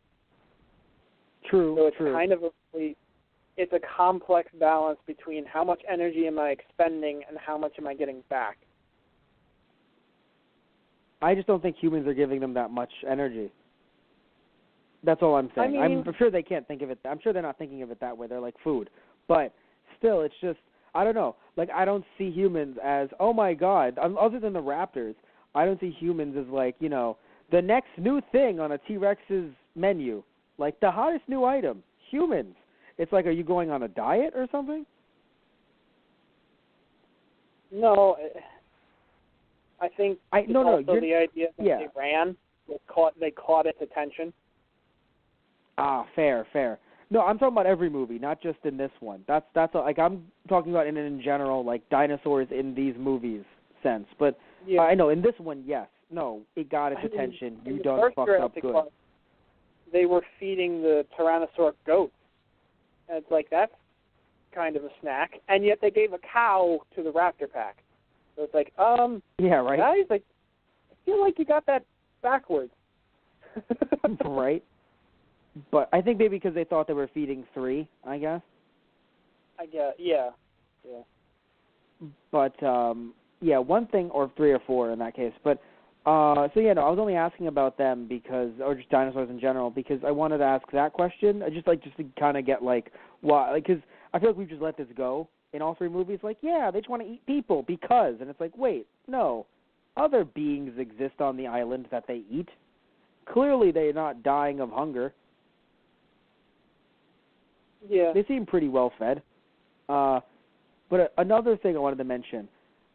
True, so it's true. kind of it's a complex balance between how much energy am I expending and how much am I getting back. I just don't think humans are giving them that much energy. That's all I'm saying. I mean, I'm sure they can't think of it. I'm sure they're not thinking of it that way. They're like food. But still, it's just, I don't know. Like, I don't see humans as, oh, my God, other than the raptors, I don't see humans as, like, you know, the next new thing on a T-Rex's menu. Like, the hottest new item, humans. It's like, are you going on a diet or something? No, I think the idea that they ran, they caught its attention. Ah, fair. No, I'm talking about every movie, not just in this one. That's like, I'm talking about in general, like dinosaurs in these movies sense. But I know in this one, yes, no, it got its attention. You done fucked up good. They were feeding the Tyrannosaurus goats, and it's like, that's kind of a snack, and yet they gave a cow to the raptor pack. So it's like, yeah, right. Guys, I feel like you got that backwards. Right. But I think maybe because they thought they were feeding 3, I guess. I guess, yeah. But, yeah, one thing, or 3 or 4 in that case. But, I was only asking about them because, or just dinosaurs in general, because I wanted to ask that question. I just to kind of get, like, why, like, because I feel like we've just let this go in all 3 movies. Like, yeah, they just want to eat people because, and it's like, wait, no, other beings exist on the island that they eat. Clearly they're not dying of hunger. Yeah. They seem pretty well fed. But another thing I wanted to mention,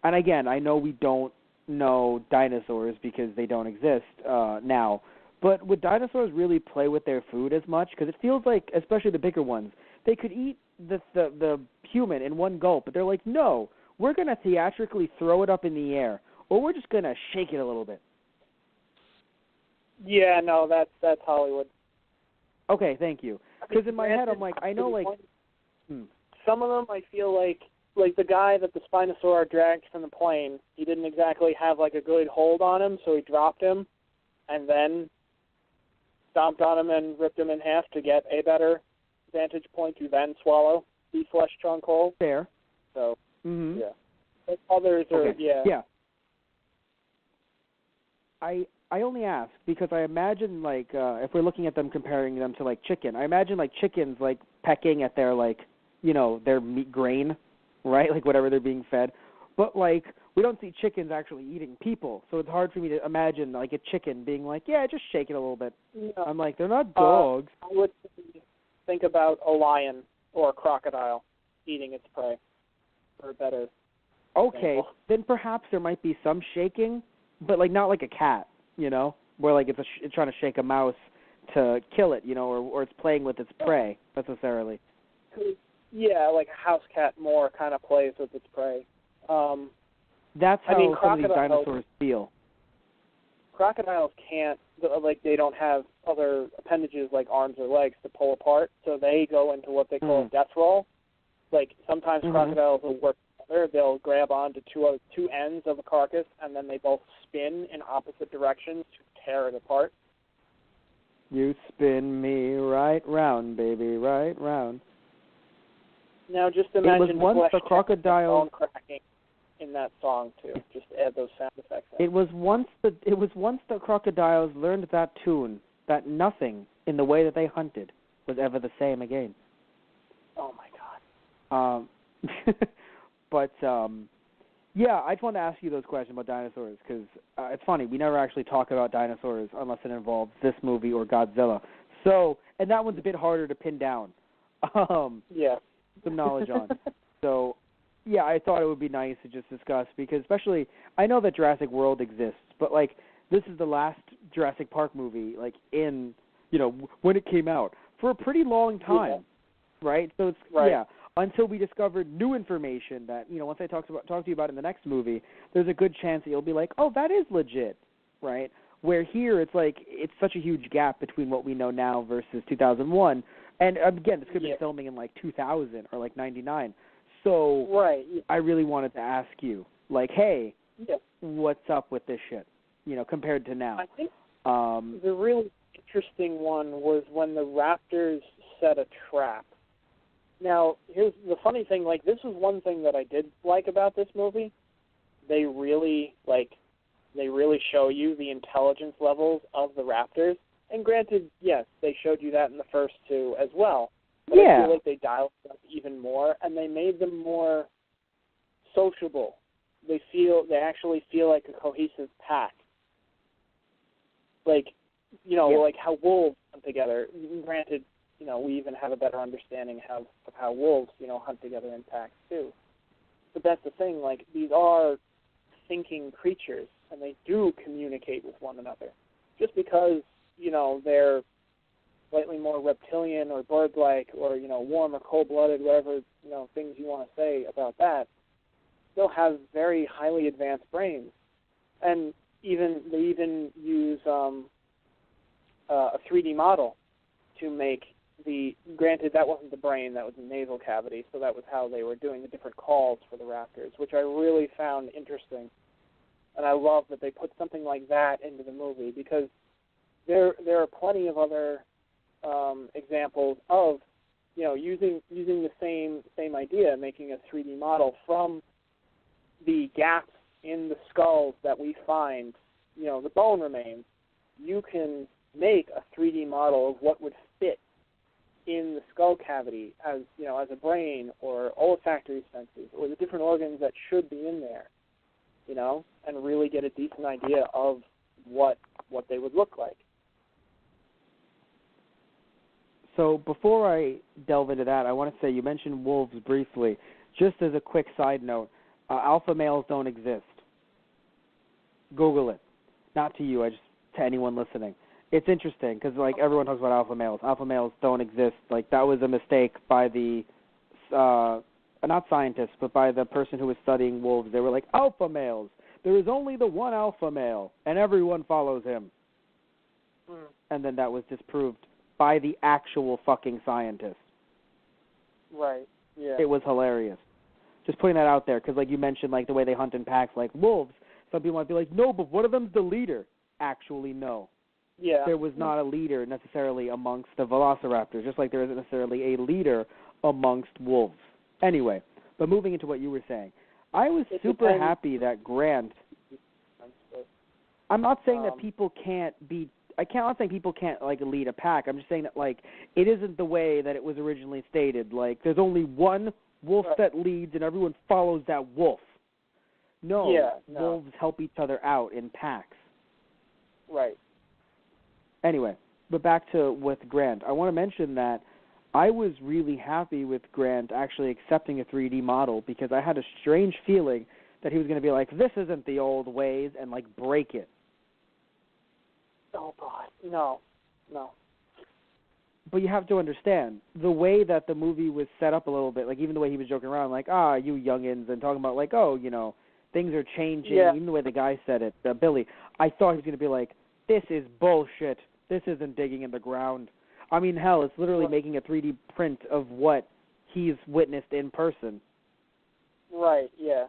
and again, I know we don't know dinosaurs because they don't exist now, but would dinosaurs really play with their food as much? Because it feels like, especially the bigger ones, they could eat the human in one gulp, but they're like, no, we're going to theatrically throw it up in the air, or we're just going to shake it a little bit. Yeah, no, that's Hollywood. Okay, thank you. Because in my head, I'm like, I know, like... Some of them I feel like the guy that the Spinosaur dragged from the plane, he didn't exactly have, like, a good hold on him, so he dropped him and then stomped on him and ripped him in half to get a better vantage point to then swallow the flesh chunk whole. Fair. So, Mm-hmm. yeah. But others are, okay. Yeah. I only ask because I imagine, like, if we're looking at them, comparing them to, like, chicken, I imagine, like, chickens, like, pecking at their, like, you know, their meat grain, right? Like, whatever they're being fed. But, like, we don't see chickens actually eating people, so it's hard for me to imagine, like, a chicken being like, yeah, just shake it a little bit. No. I'm like, they're not dogs. I would think about a lion or a crocodile eating its prey for a better Okay, example. then perhaps there might be some shaking, but, like, not like a cat. You know, where like it's trying to shake a mouse to kill it, you know, or it's playing with its prey necessarily. Yeah, like a house cat more kind of plays with its prey. That's how some of these crocodiles dinosaurs feel. Crocodiles can't, like, they don't have other appendages like arms or legs to pull apart, so they go into what they call a death roll. Like, sometimes crocodiles will work together. They'll grab onto two ends of a carcass, and then they both spin in opposite directions to tear it apart. You spin me right round, baby, right round. Now, just imagine it was once the crocodile bone cracking in that song too. Just add those sound effects in. It was once the crocodiles learned that tune that nothing in the way that they hunted was ever the same again. Oh my God. But yeah, I just wanted to ask you those questions about dinosaurs because it's funny, we never actually talk about dinosaurs unless it involves this movie or Godzilla. So, and that one's a bit harder to pin down. Yeah. Some knowledge on. So, yeah, I thought it would be nice to just discuss because, especially, I know that Jurassic World exists, but like this is the last Jurassic Park movie, like in, you know, when it came out for a pretty long time, right? So it's yeah. Until we discovered new information that, you know, once I talk to you about it in the next movie, there's a good chance that you'll be like, oh, that is legit, right? Where here it's like it's such a huge gap between what we know now versus 2001. And again, this could be filming in like 2000 or like 99. So I really wanted to ask you, like, hey, what's up with this shit, you know, compared to now? I think the really interesting one was when the raptors set a trap. Now, here's the funny thing, like, this was one thing that I did like about this movie. They really show you the intelligence levels of the raptors. And granted, yes, they showed you that in the first two as well. But I feel like they dialed it up even more, and they made them more sociable. They actually feel like a cohesive pack. Like, you know, like how wolves hunt together. Granted, you know, we even have a better understanding of how wolves, you know, hunt together in packs too. But that's the thing, like, these are thinking creatures, and they do communicate with one another. Just because, you know, they're slightly more reptilian or bird-like or, you know, warm or cold-blooded, whatever, you know, things you want to say about that, they'll have very highly advanced brains. And they even use a 3D model to make granted, that wasn't the brain, that was the nasal cavity, so that was how they were doing the different calls for the raptors, which I really found interesting. And I love that they put something like that into the movie, because there are plenty of other examples of, you know, using the same idea, making a 3D model from the gaps in the skulls that we find, you know, the bone remains. You can make a 3D model of what would fit in the skull cavity as, you know, as a brain or olfactory senses or the different organs that should be in there, you know, and really get a decent idea of what they would look like. So before I delve into that, I want to say you mentioned wolves briefly. Just as a quick side note, alpha males don't exist. Google it. Not to you, to anyone listening. It's interesting because, like, everyone talks about alpha males. Alpha males don't exist. Like, that was a mistake by the, not scientists, but by the person who was studying wolves. They were like, alpha males. There is only the one alpha male, and everyone follows him. And then that was disproved by the actual fucking scientist. Right. Yeah. It was hilarious. Just putting that out there, because like you mentioned, like the way they hunt in packs, like wolves. Some people might be like, no, but one of them's the leader. Actually, no. Yeah. There was not a leader necessarily amongst the velociraptors, just like there isn't necessarily a leader amongst wolves. Anyway, but moving into what you were saying, I was super happy that Grant. I'm not saying that people can't be. I'm not saying people can't like lead a pack. I'm just saying that like it isn't the way that it was originally stated. Like there's only one wolf that leads and everyone follows that wolf. No, wolves help each other out in packs. Right. Anyway, but back to with Grant. I want to mention that I was really happy with Grant actually accepting a 3D model because I had a strange feeling that he was going to be like, this isn't the old ways, and like break it. Oh, God. No. But you have to understand, the way that the movie was set up a little bit, like even the way he was joking around, like, you youngins, and talking about like, oh, you know, things are changing, even the way the guy said it, Billy, I thought he was going to be like, this is bullshit. This isn't digging in the ground. I mean, hell, it's literally making a 3D print of what he's witnessed in person. Right, yeah.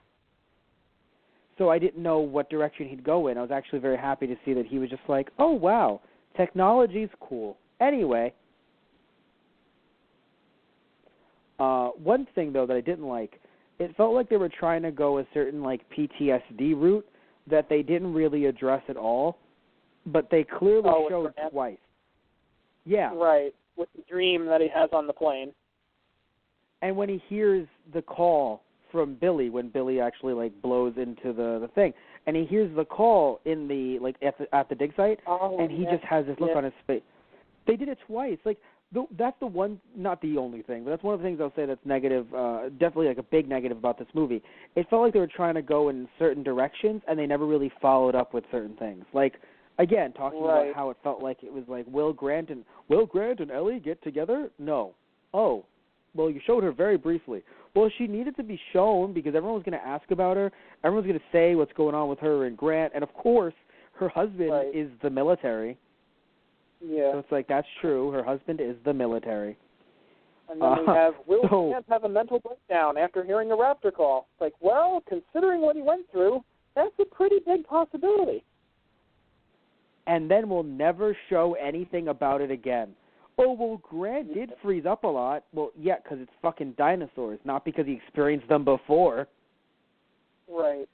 So I didn't know what direction he'd go in. I was actually very happy to see that he was just like, oh, wow, technology's cool. Anyway, one thing, though, that I didn't like, it felt like they were trying to go a certain, like, PTSD route that they didn't really address at all, but they clearly showed twice. Yeah. Right, with the dream that he has on the plane. And when he hears the call from Billy, when Billy actually like blows into the thing, and he hears the call in the like at the dig site, and he just has this look on his face. They did it twice. Like that's the one, not the only thing, but that's one of the things I'll say that's negative. Definitely like a big negative about this movie. It felt like they were trying to go in certain directions, and they never really followed up with certain things. Like again, talking about how it felt like it was like Will Grant and Ellie get together. No. Oh. Well, you showed her very briefly. Well, she needed to be shown because everyone was going to ask about her. Everyone's going to say what's going on with her and Grant. And, of course, her husband is the military. Yeah. So it's like, that's true. Her husband is the military. And then we have Will Grant have a mental breakdown after hearing the Raptor call. It's like, well, considering what he went through, that's a pretty big possibility. And then we'll never show anything about it again. Oh, well, Grant did freeze up a lot. Well, yeah, because it's fucking dinosaurs, not because he experienced them before. Right.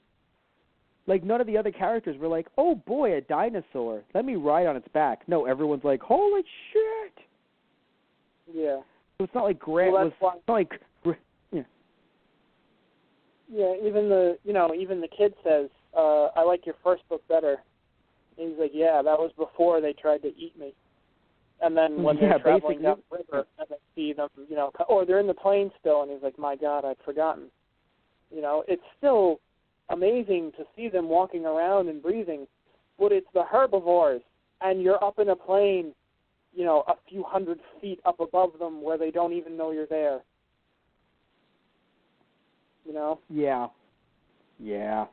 Like, none of the other characters were like, oh, boy, a dinosaur. Let me ride on its back. No, everyone's like, holy shit. Yeah. So it's not like Grant was... It's not like... Yeah. Yeah, even the kid says, I like your first book better. And he's like, yeah, that was before they tried to eat me. And then when they're traveling down the river and they see them, or they're in the plane still, and he's like, my God, I'd forgotten. It's still amazing to see them walking around and breathing, but it's the herbivores, and you're up in a plane, a few hundred feet up above them where they don't even know you're there. Yeah. Yeah.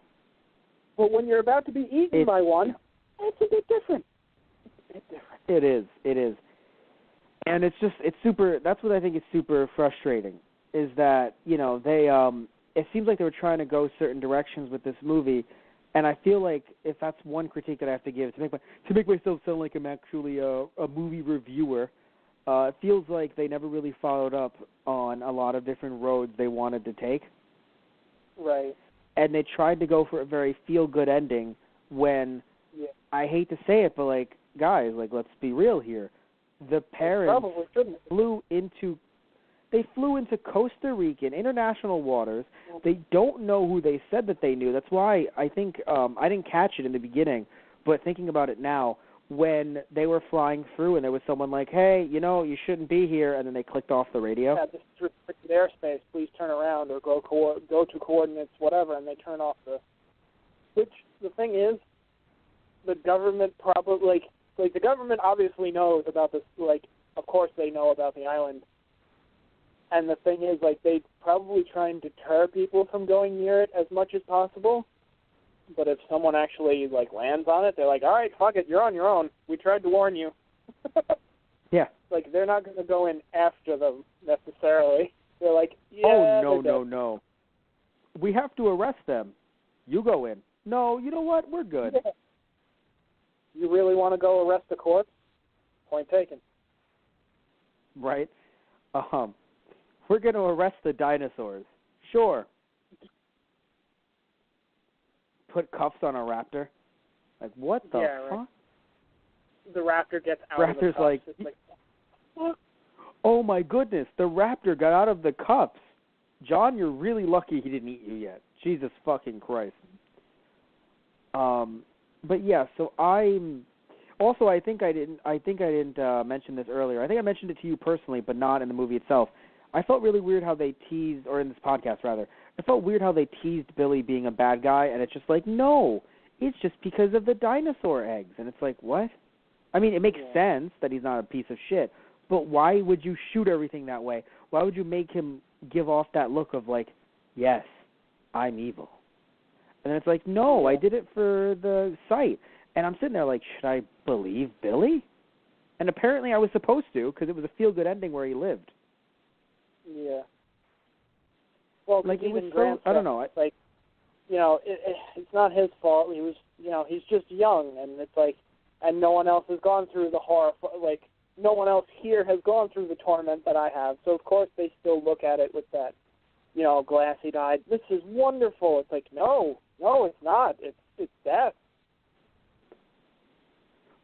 But when you're about to be eaten by one, it's a bit different. It is. And it's super, that's what I think is super frustrating, is that, they, it seems like they were trying to go certain directions with this movie, and I feel like if that's one critique that I have to give, to make myself sound like I'm actually a movie reviewer, it feels like they never really followed up on a lot of different roads they wanted to take. Right. And they tried to go for a very feel-good ending when, I hate to say it, but, like, guys, like, let's be real here. The parents flew into Costa Rican international waters. They don't know who they said that they knew. That's why I think I didn't catch it in the beginning, but thinking about it now, when they were flying through and there was someone like, hey, you shouldn't be here, and then they clicked off the radio. Yeah, this is restricted airspace. Please turn around or go to coordinates, whatever, and they turn off the... Which, the thing is, the government probably, like the government obviously knows about this, of course they know about the island. And the thing is, they probably try and deter people from going near it as much as possible. But if someone actually, lands on it, they're like, all right, fuck it, you're on your own. We tried to warn you. Yeah. Like, they're not going to go in after them, necessarily. They're like, yeah, no. We have to arrest them. You go in. No, you know what? We're good. Yeah. You really want to go arrest the corpse? Point taken. Right? We're going to arrest the dinosaurs. Sure. Put cuffs on a raptor? Like, what the fuck? Right. The raptor gets out of the cuffs. Like, oh my goodness, the raptor got out of the cuffs. John, you're really lucky he didn't eat you yet. Jesus fucking Christ. But yeah, so I think I didn't mention this earlier. I think I mentioned it to you personally, but not in the movie itself. I felt really weird how they teased, or in this podcast rather, I felt weird how they teased Billy being a bad guy, and it's just like, no, it's just because of the dinosaur eggs. And it's like, what? I mean, it makes sense that he's not a piece of shit, but why would you shoot everything that way? Why would you make him give off that look of like, yes, I'm evil? And it's like, no, I did it for the site. And I'm sitting there like, should I believe Billy? And apparently I was supposed to, because it was a feel-good ending where he lived. Yeah. Well, like, it was Grant, I don't know. Like, it's not his fault. He was, he's just young, and it's like, and no one else has gone through the horror, like, no one else here has gone through the torment that I have. So, of course, they still look at it with that, glassy-eyed, this is wonderful. It's like, no, it's not. It's death.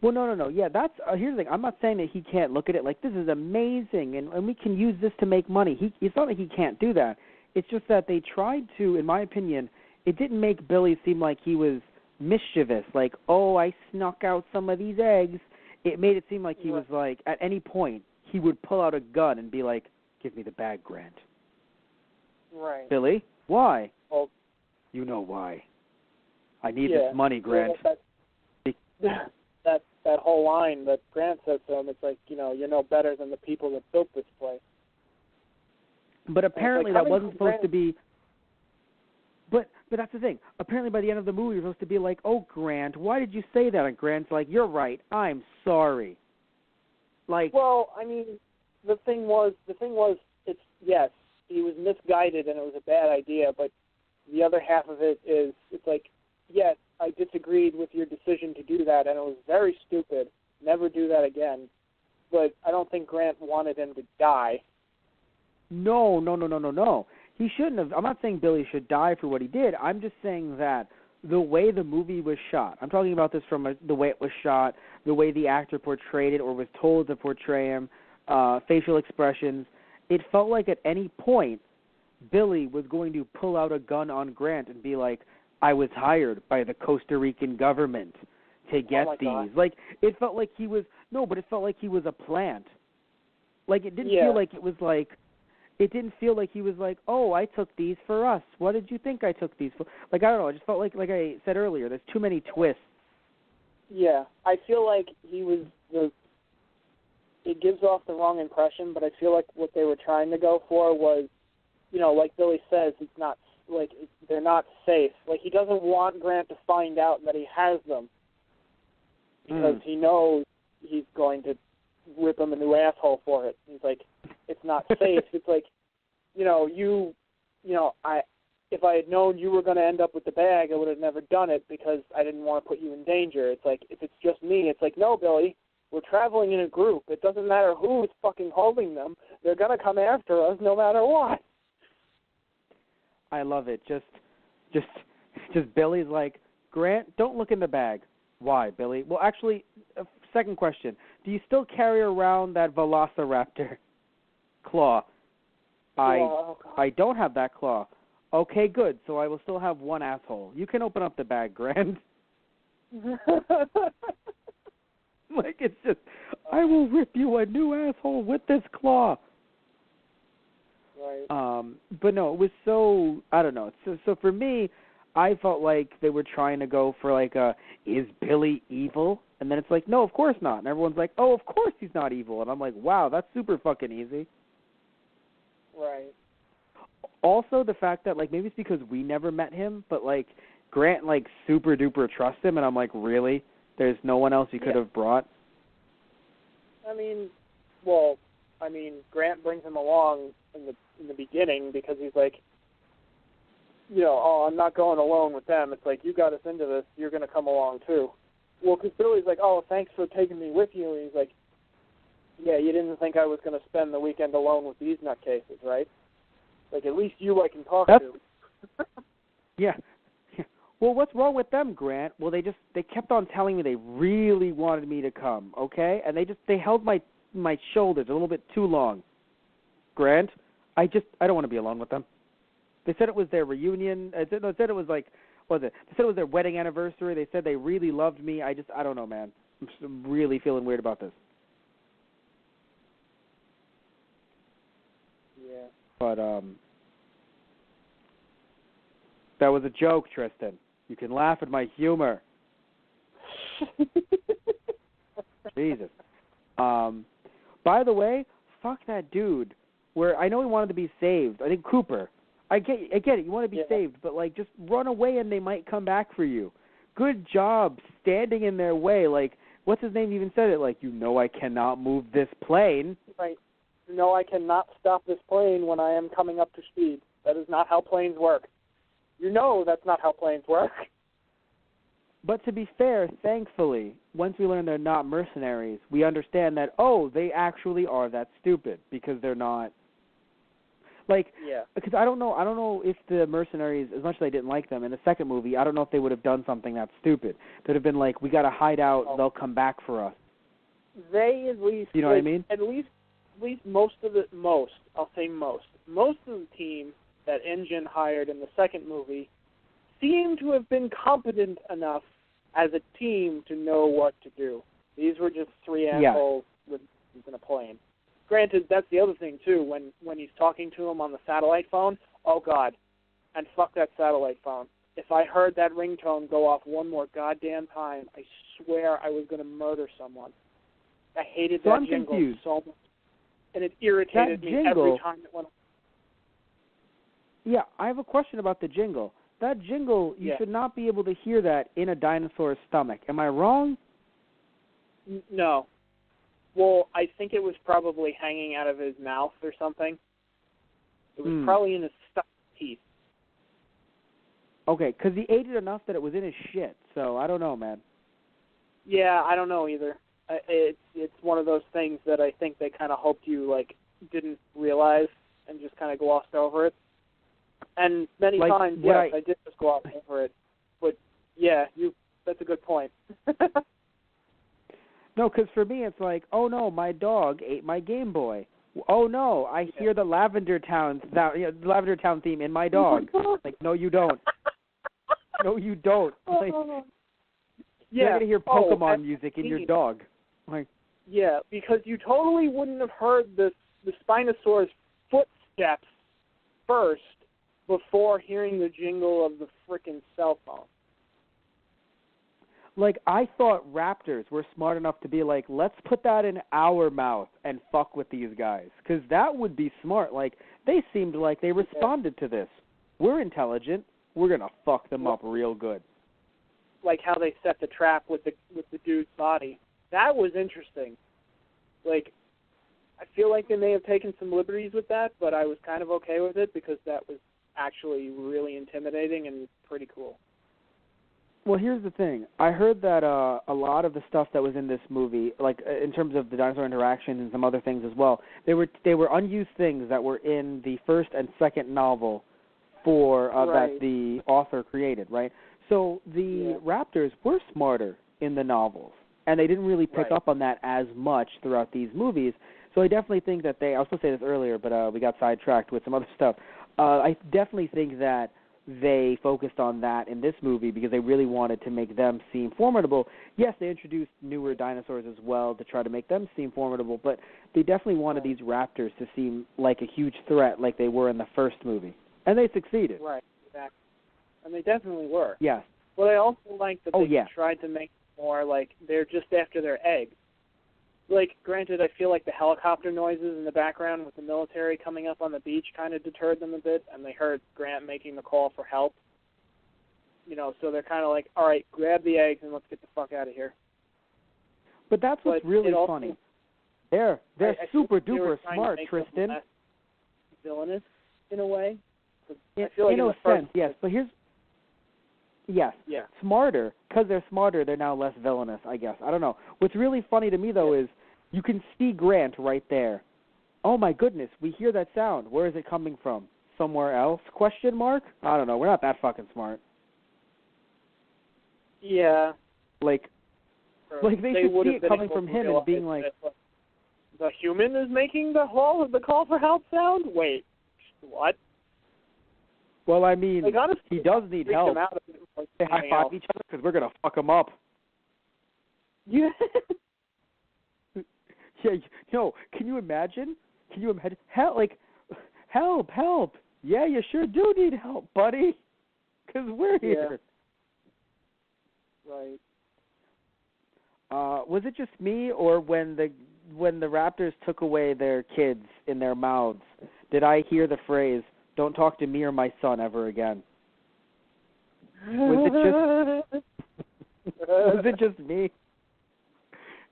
Well, no. Yeah, that's here's the thing. I'm not saying that he can't look at it like, this is amazing, and we can use this to make money. It's not like he can't do that. It's just that they tried to, in my opinion, it didn't make Billy seem like he was mischievous, like, oh, I snuck out some of these eggs. It made it seem like he was like, at any point, he would pull out a gun and be like, give me the bag, Grant. Right. Billy, why? Well, you know why. I need this money, Grant. That whole line that Grant says to him, it's like, you're no better than the people that built this place. But apparently that wasn't supposed to be... But that's the thing. Apparently by the end of the movie, you're supposed to be like, oh, Grant, why did you say that? And Grant's like, you're right, I'm sorry. Like... Well, I mean, the thing was, it's, yes, he was misguided and it was a bad idea, but the other half of it is, it's like, yes, I disagreed with your decision to do that, and it was very stupid. Never do that again. But I don't think Grant wanted him to die. No. He shouldn't have. I'm not saying Billy should die for what he did. I'm just saying that the way the movie was shot, I'm talking about this from the way it was shot, the way the actor portrayed it or was told to portray him, facial expressions, it felt like at any point Billy was going to pull out a gun on Grant and be like, I was hired by the Costa Rican government to get these. God. Like, it felt like he was, but it felt like he was a plant. Like, it didn't feel like it was like, it didn't feel like he was like, oh, I took these for us. What did you think I took these for? Like, I don't know. I just felt like I said earlier, there's too many twists. Yeah, I feel like it gives off the wrong impression, but I feel like what they were trying to go for was, like Billy says, it's not, like, they're not safe. Like, he doesn't want Grant to find out that he has them because he knows he's going to rip him a new asshole for it. He's like, it's not safe. It's like, if I had known you were going to end up with the bag, I would have never done it because I didn't want to put you in danger. It's like, if it's just me, it's like, no, Billy, we're traveling in a group. It doesn't matter who's fucking holding them. They're going to come after us no matter what. I love it. Just Billy's like, Grant, don't look in the bag. Why, Billy? Well, actually, second question. Do you still carry around that Velociraptor claw? I don't have that claw. Okay, good. So I will still have one asshole. You can open up the bag, Grant. Like, it's just, I will rip you a new asshole with this claw. Right. But no, it was so, I don't know. So for me, I felt like they were trying to go for like is Billy evil? And then it's like, no, of course not. And everyone's like, oh, of course he's not evil. And I'm like, wow, that's super fucking easy. Right. Also, the fact that, like, maybe it's because we never met him, but, like, Grant, like, super duper trusts him. And I'm like, really? There's no one else you could have brought? I mean, Well, I mean, Grant brings him along in the beginning because he's like, oh, I'm not going alone with them. It's like, you got us into this, you're going to come along too. Well, because Billy's like, oh, thanks for taking me with you. And he's like, yeah, you didn't think I was going to spend the weekend alone with these nutcases, right? Like, at least you I can talk to. Yeah. Well, what's wrong with them, Grant? Well, they kept on telling me they really wanted me to come, okay? And they held my shoulders a little bit too long. Grant, I don't want to be alone with them. They said it was their reunion. They said it was like, what was it? They said it was their wedding anniversary. They said they really loved me. I don't know, man. I'm really feeling weird about this. Yeah. But that was a joke, Tristan. You can laugh at my humor. Jesus. By the way, fuck that dude. Where I know he wanted to be saved. I think Cooper. I get it. You want to be saved, but like just run away and they might come back for you. Good job standing in their way. Like, what's his name even said it? Like, I cannot move this plane. Right. I cannot stop this plane when I am coming up to speed. That is not how planes work. That's not how planes work. But to be fair, thankfully, once we learn they're not mercenaries, we understand that, they actually are that stupid because they're not. Like, because I don't know if the mercenaries, as much as I didn't like them in the second movie, I don't know if they would have done something that stupid. They'd have been like, we got to hide out, they'll come back for us. They at least, you know what I mean? At least most of the team that Engine hired in the second movie seem to have been competent enough as a team to know what to do. These were just three assholes with in a plane. Granted, that's the other thing, too, when he's talking to him on the satellite phone, oh, God, and fuck that satellite phone. If I heard that ringtone go off one more goddamn time, I swear I was going to murder someone. I hated that jingle so much, and it irritated me every time it went off. Yeah, I have a question about the jingle. That jingle, you should not be able to hear that in a dinosaur's stomach. Am I wrong? No. Well, I think it was probably hanging out of his mouth or something. It was probably in his teeth. Okay, because he ate it enough that it was in his shit, so I don't know, man. Yeah, I don't know either. It's one of those things that I think they kind of hoped you, didn't realize and just kind of glossed over it. And many times, yes, I did just gloss over it. But, yeah, that's a good point. No, because for me it's like, oh no, my dog ate my Game Boy. Oh no, I hear the Lavender Town theme in my dog. Like, no, you don't. No, you don't. Like, you're gonna hear Pokemon music in your dog. Like, yeah, because you totally wouldn't have heard the Spinosaurus footsteps first before hearing the jingle of the frickin' cell phone. Like, I thought raptors were smart enough to be like, let's put that in our mouth and fuck with these guys. Because that would be smart. Like, they seemed like they responded to this. We're intelligent. We're going to fuck them up real good. Like how they set the trap with the dude's body. That was interesting. Like, I feel like they may have taken some liberties with that, but I was kind of okay with it because that was actually really intimidating and pretty cool. Well, here's the thing. I heard that a lot of the stuff that was in this movie, like in terms of the dinosaur interactions and some other things as well, they were unused things that were in the first and second novel that the author created, right? So the raptors were smarter in the novels, and they didn't really pick up on that as much throughout these movies. So I definitely think that I was supposed to say this earlier, but we got sidetracked with some other stuff. I definitely think that they focused on that in this movie because they really wanted to make them seem formidable. Yes, they introduced newer dinosaurs as well to try to make them seem formidable, but they definitely wanted these raptors to seem like a huge threat like they were in the first movie. And they succeeded. Right, exactly. And they definitely were. Yes. But I also like that they tried to make it more like they're just after their eggs. Like, granted, I feel like the helicopter noises in the background with the military coming up on the beach kind of deterred them a bit, and they heard Grant making the call for help. So they're kind of like, all right, grab the eggs and let's get the fuck out of here. But that's what's really funny. They're I super they were duper trying to smart, make them Tristan. less villainous in a way. In, I feel like in in a the first, sense, yes. But yes, yeah. smarter. Because they're smarter, they're now less villainous, I guess. I don't know. What's really funny to me, though, is you can see Grant right there. Oh, my goodness, we hear that sound. Where is it coming from? Somewhere else? Question mark? I don't know. We're not that fucking smart. Yeah. Like they should see it coming from him and being like, the human is making the call for help sound? Wait, what? Well, I mean, he does need help. They high-five each other because we're going to fuck him up. Yeah. Yeah, can you imagine? Help. Yeah, you sure do need help, buddy, because we're here. Right. Was it just me, or when the raptors took away their kids in their mouths, did I hear the phrase, "Don't talk to me or my son ever again"? Was it just me?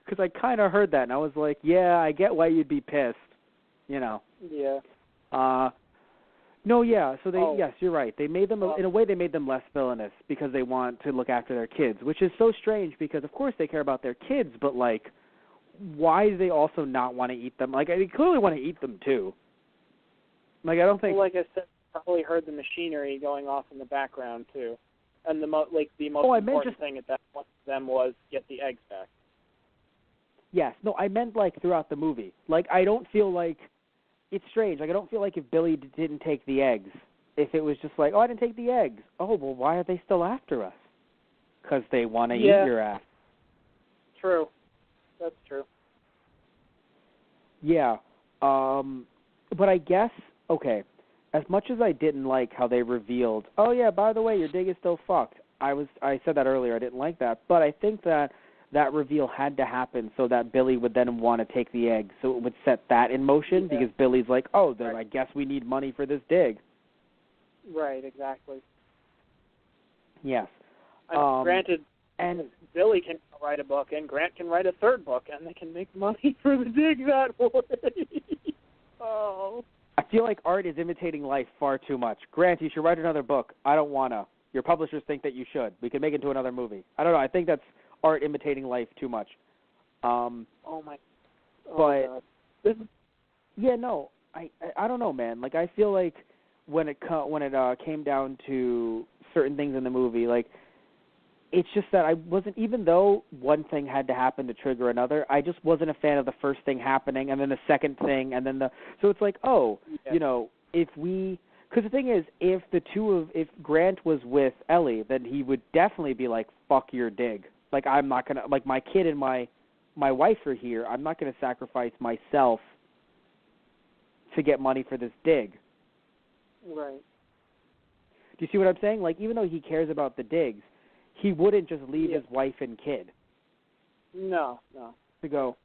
Because I kind of heard that, and I was like, yeah, I get why you'd be pissed, Yeah. No, yeah. So yes, you're right. They made them in a way. They made them less villainous because they want to look after their kids, which is so strange. Because of course they care about their kids, but like, why do they also not want to eat them? Like, they clearly want to eat them too. Like, I don't think. Well, like I said, I probably heard the machinery going off in the background too, and the most important thing at that point for them was get the eggs back. Yes. No, I meant like throughout the movie. Like, I don't feel like. It's strange. Like, I don't feel like if Billy didn't take the eggs, if it was just like, oh, I didn't take the eggs. Oh, well, why are they still after us? Because they want to eat your ass. True. That's true. Yeah. But I guess, okay, as much as I didn't like how they revealed, oh, yeah, by the way, your dig is still fucked. I said that earlier. I didn't like that. But I think that reveal had to happen so that Billy would then want to take the egg, so it would set that in motion, because Billy's like, oh, then I guess we need money for this dig. Right, exactly. Yes. Granted, and Billy can write a book, and Grant can write a third book, and they can make money for the dig that way. Oh. I feel like art is imitating life far too much. Grant, you should write another book. I don't want to. Your publishers think that you should. We can make it into another movie. I don't know. I think that's art imitating life too much. God. Yeah, no, I don't know, man. Like, I feel like when it came down to certain things in the movie, like, it's just that I wasn't, even though one thing had to happen to trigger another, I just wasn't a fan of the first thing happening and then the second thing and then so it's like, because the thing is, if Grant was with Ellie, then he would definitely be like, fuck your dig. Like, I'm not going to, like, my kid and my wife are here. I'm not going to sacrifice myself to get money for this dig. Right. Do you see what I'm saying? Like, even though he cares about the digs, he wouldn't just leave his wife and kid. No. To go.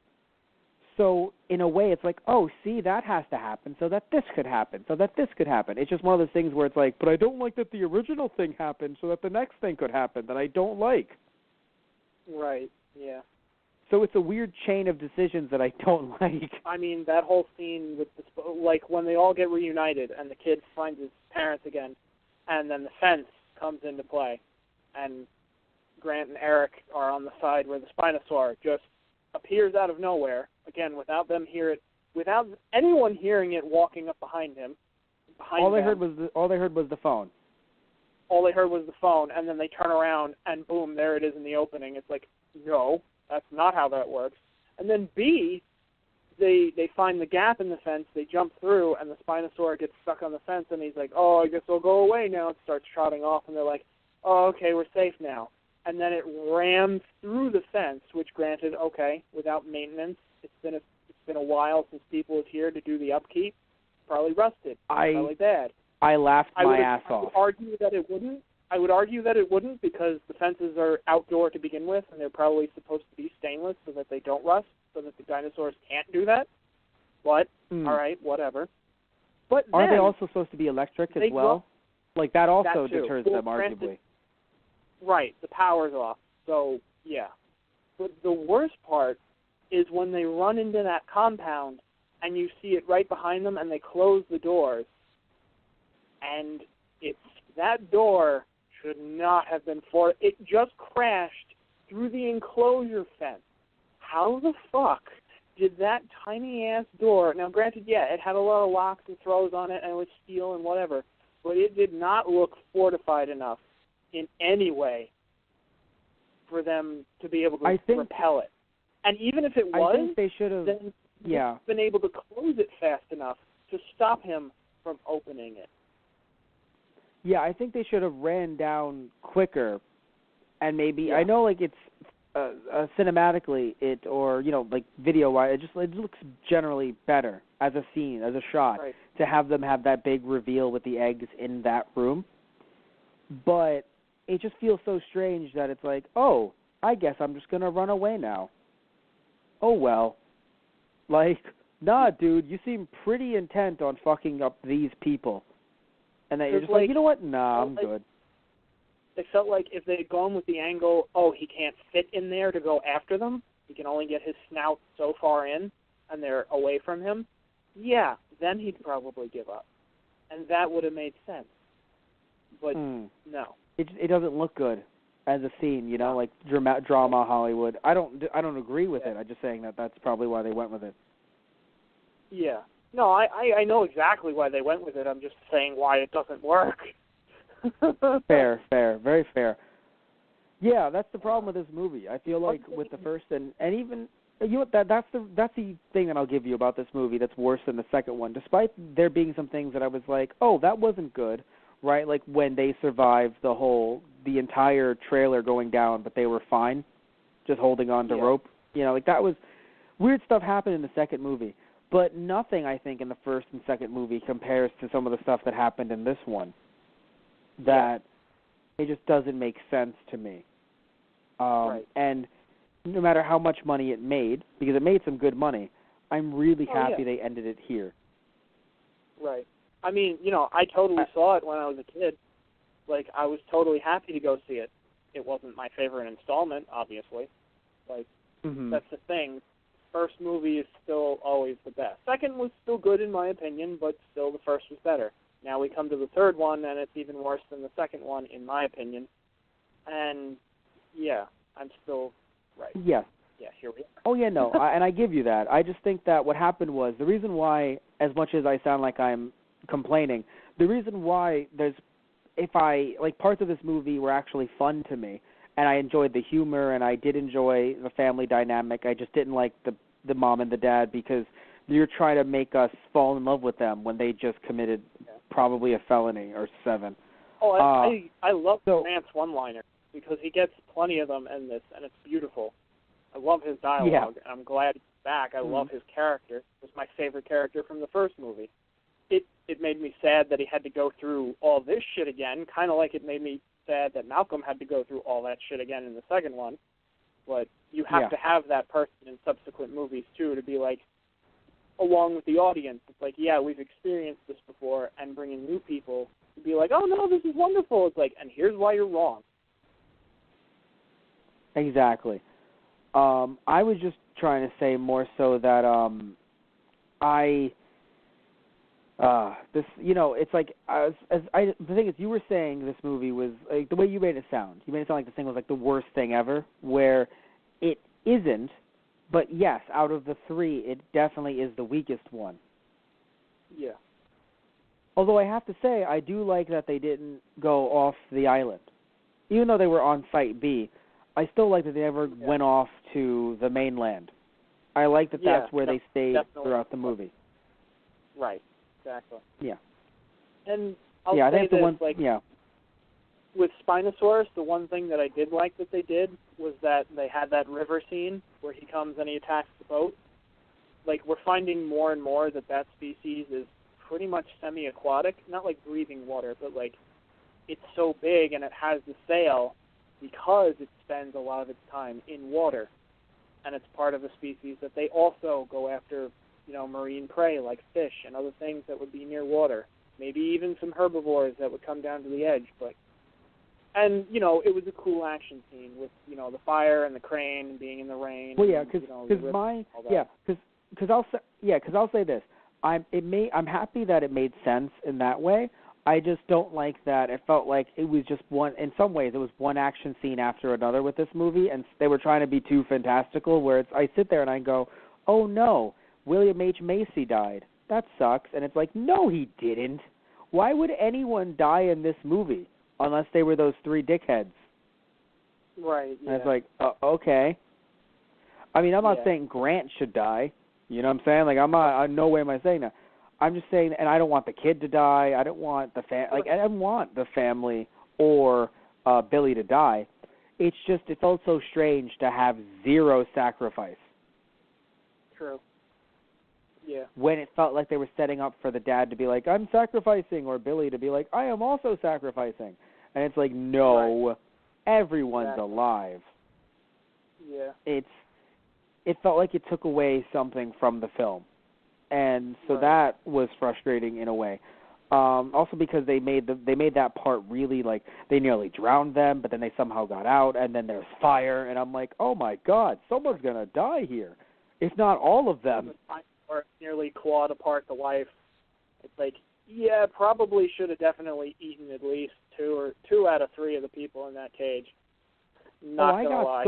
So, in a way, it's like, oh, see, that has to happen so that this could happen, so that this could happen. It's just one of those things where it's like, but I don't like that the original thing happened so that the next thing could happen that I don't like. Right, yeah. So it's a weird chain of decisions that I don't like. I mean, that whole scene with like when they all get reunited and the kid finds his parents again, and then the fence comes into play, and Grant and Eric are on the side where the Spinosaur just appears out of nowhere, again, without anyone hearing it walking up behind him. All they heard was the phone. All they heard was the phone, and then they turn around, and boom, there it is in the opening. It's like, no, that's not how that works. And then B, they find the gap in the fence, they jump through, and the Spinosaur gets stuck on the fence, and he's like, oh, I guess I'll go away now, and starts trotting off, and they're like, oh, okay, we're safe now. And then it rams through the fence, which granted, okay, without maintenance, it's been a while since people was here to do the upkeep, probably rusted, probably bad. I laughed my ass off. I would argue that it wouldn't because the fences are outdoor to begin with, and they're probably supposed to be stainless so that they don't rust, so that the dinosaurs can't do that. But, all right, whatever. But are they also supposed to be electric as well? Like, that also deters them, arguably. Right, the power's off. So, yeah. But the worst part is when they run into that compound and you see it right behind them and they close the doors. And that door should not have been it just crashed through the enclosure fence. How the fuck did that tiny-ass door... Now, granted, yeah, it had a lot of locks and throws on it, and it was steel and whatever, but it did not look fortified enough in any way for them to be able to repel it. And even if it was, I think they should have been able to close it fast enough to stop him from opening it. Yeah, I think they should have ran down quicker, and maybe... Yeah. I know, like, it's... cinematically, like video-wise, it looks generally better as a scene, as a shot, right, to have them have that big reveal with the eggs in that room. But it just feels so strange that it's like, oh, I guess I'm just going to run away now. Oh, well. Like, nah, dude, you seem pretty intent on fucking up these people. And then you're just like, you know what? Nah, I'm good. It felt like if they had gone with the angle, he can't fit in there to go after them, he can only get his snout so far in, and they're away from him, yeah, then he'd probably give up. And that would have made sense. But no. It doesn't look good as a scene, like drama Hollywood. I don't agree with it. I'm just saying that's probably why they went with it. Yeah. No, I know exactly why they went with it. I'm just saying why it doesn't work. Fair, very fair. Yeah, that's the problem with this movie. I feel like with the first and even that's the thing that I'll give you about this movie that's worse than the second one. Despite there being some things that I was like, oh, that wasn't good, right? Like when they survived the entire trailer going down, but they were fine, just holding on to rope. Like that was weird stuff happened in the second movie, but nothing I think in the first and second movie compares to some of the stuff that happened in this one. That it just doesn't make sense to me. Right. And no matter how much money it made, because it made some good money, I'm really happy they ended it here. Right. I mean, I totally saw it when I was a kid. Like, I was totally happy to go see it. It wasn't my favorite installment, obviously. Like, that's the thing. First movie is still always the best. Second was still good in my opinion, but still the first was better. Now we come to the third one, and it's even worse than the second one, in my opinion. And, yeah, I'm still right. Yes. Yeah, here we are. Oh, yeah, no, and I give you that. I just think that what happened was, the reason why, as much as I sound like I'm complaining, the reason why parts of this movie were actually fun to me, and I enjoyed the humor, and I did enjoy the family dynamic. I just didn't like the mom and the dad because you're trying to make us fall in love with them when they just committed probably a felony or 7. Oh, I love Grant's one-liner because he gets plenty of them in this, and it's beautiful. I love his dialogue, and I'm glad he's back. I love his character. It was my favorite character from the first movie. It made me sad that he had to go through all this shit again, kind of like it made me sad that Malcolm had to go through all that shit again in the second one. But you have to have that person in subsequent movies, too, to be like, along with the audience. It's like, yeah, we've experienced this before, and bringing new people to be like, oh, no, this is wonderful. It's like, and here's why you're wrong. Exactly. I was just trying to say more so that it's like the thing is, you were saying this movie was like the way you made it sound. You made it sound like this thing was like the worst thing ever, where it isn't. But yes, out of the 3, it definitely is the weakest one. Yeah. Although I have to say, I do like that they didn't go off the island. Even though they were on Site B, I still like that they never went off to the mainland. I like that that's where they stayed throughout the movie. Right. Exactly. Yeah. And I'll say I think this, with Spinosaurus, the one thing that I did like that they did was that they had that river scene where he comes and he attacks the boat. Like, we're finding more and more that species is pretty much semi-aquatic, not like breathing water, but like it's so big and it has the sail because it spends a lot of its time in water. And it's part of a species that they also go after, marine prey like fish and other things that would be near water. Maybe even some herbivores that would come down to the edge, but And, you know, it was a cool action scene with, you know, the fire and the crane and being in the rain. Well, yeah, because I'll say this. I'm happy that it made sense in that way. I just don't like that it felt like it was just one. In some ways, it was one action scene after another with this movie, and they were trying to be too fantastical. Where I sit there and I go, "Oh no, William H. Macy died. That sucks." And it's like, no, he didn't. Why would anyone die in this movie unless they were those three dickheads? Right. Yeah. And it's like, okay. I mean, I'm not saying Grant should die. You know what I'm saying? Like, I'm not. No way am I saying that. I'm just saying, and I don't want the kid to die. I don't want the I don't want the family or Billy to die. It's just it felt so strange to have zero sacrifice. True. Yeah. When it felt like they were setting up for the dad to be like, I'm sacrificing, or Billy to be like, I am also sacrificing. And it's like, no, everyone's alive. Yeah. It felt like it took away something from the film. And so that was frustrating in a way. Also because they made that part really like they nearly drowned them, but then they somehow got out, and then there's fire, and I'm like, oh my God, someone's gonna die here, if not all of them. Or nearly clawed apart the wife. It's like, yeah, probably should have definitely eaten at least two out of three of the people in that cage. Not gonna lie.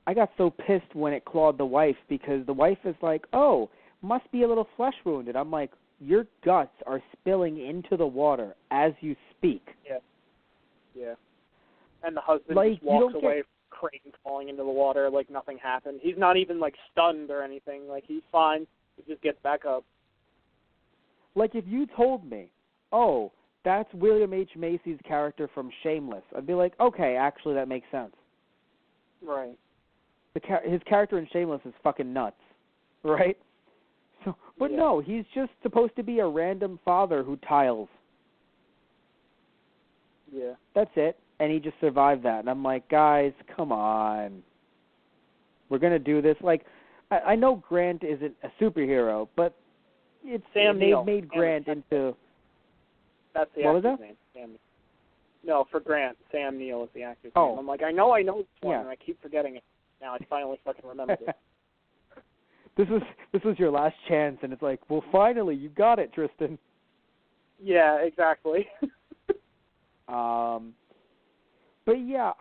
I got so pissed when it clawed the wife, because the wife is like, oh, must be a little flesh wounded. I'm like, your guts are spilling into the water as you speak. Yeah. Yeah. And the husband like, just walks away, crane falling into the water like nothing happened. He's not even like stunned or anything. Like, he's fine. He just gets back up. Like, if you told me, oh, that's William H. Macy's character from Shameless, I'd be like, okay, actually that makes sense. Right. His character in Shameless is fucking nuts, right? So, but no, he's just supposed to be a random father who tiles. Yeah. That's it. And he just survived that. And I'm like, guys, come on. We're going to do this. Like, I know Grant isn't a superhero, but it's Sam Neill. Made Grant into... That's the actor's name. Sam. No, for Grant, Sam Neill is the actor's name. I'm like, I know this one, and I keep forgetting it. Now I finally fucking remembered it. This was your last chance, and it's like, well, finally, you got it, Tristan. Yeah, exactly. But yeah,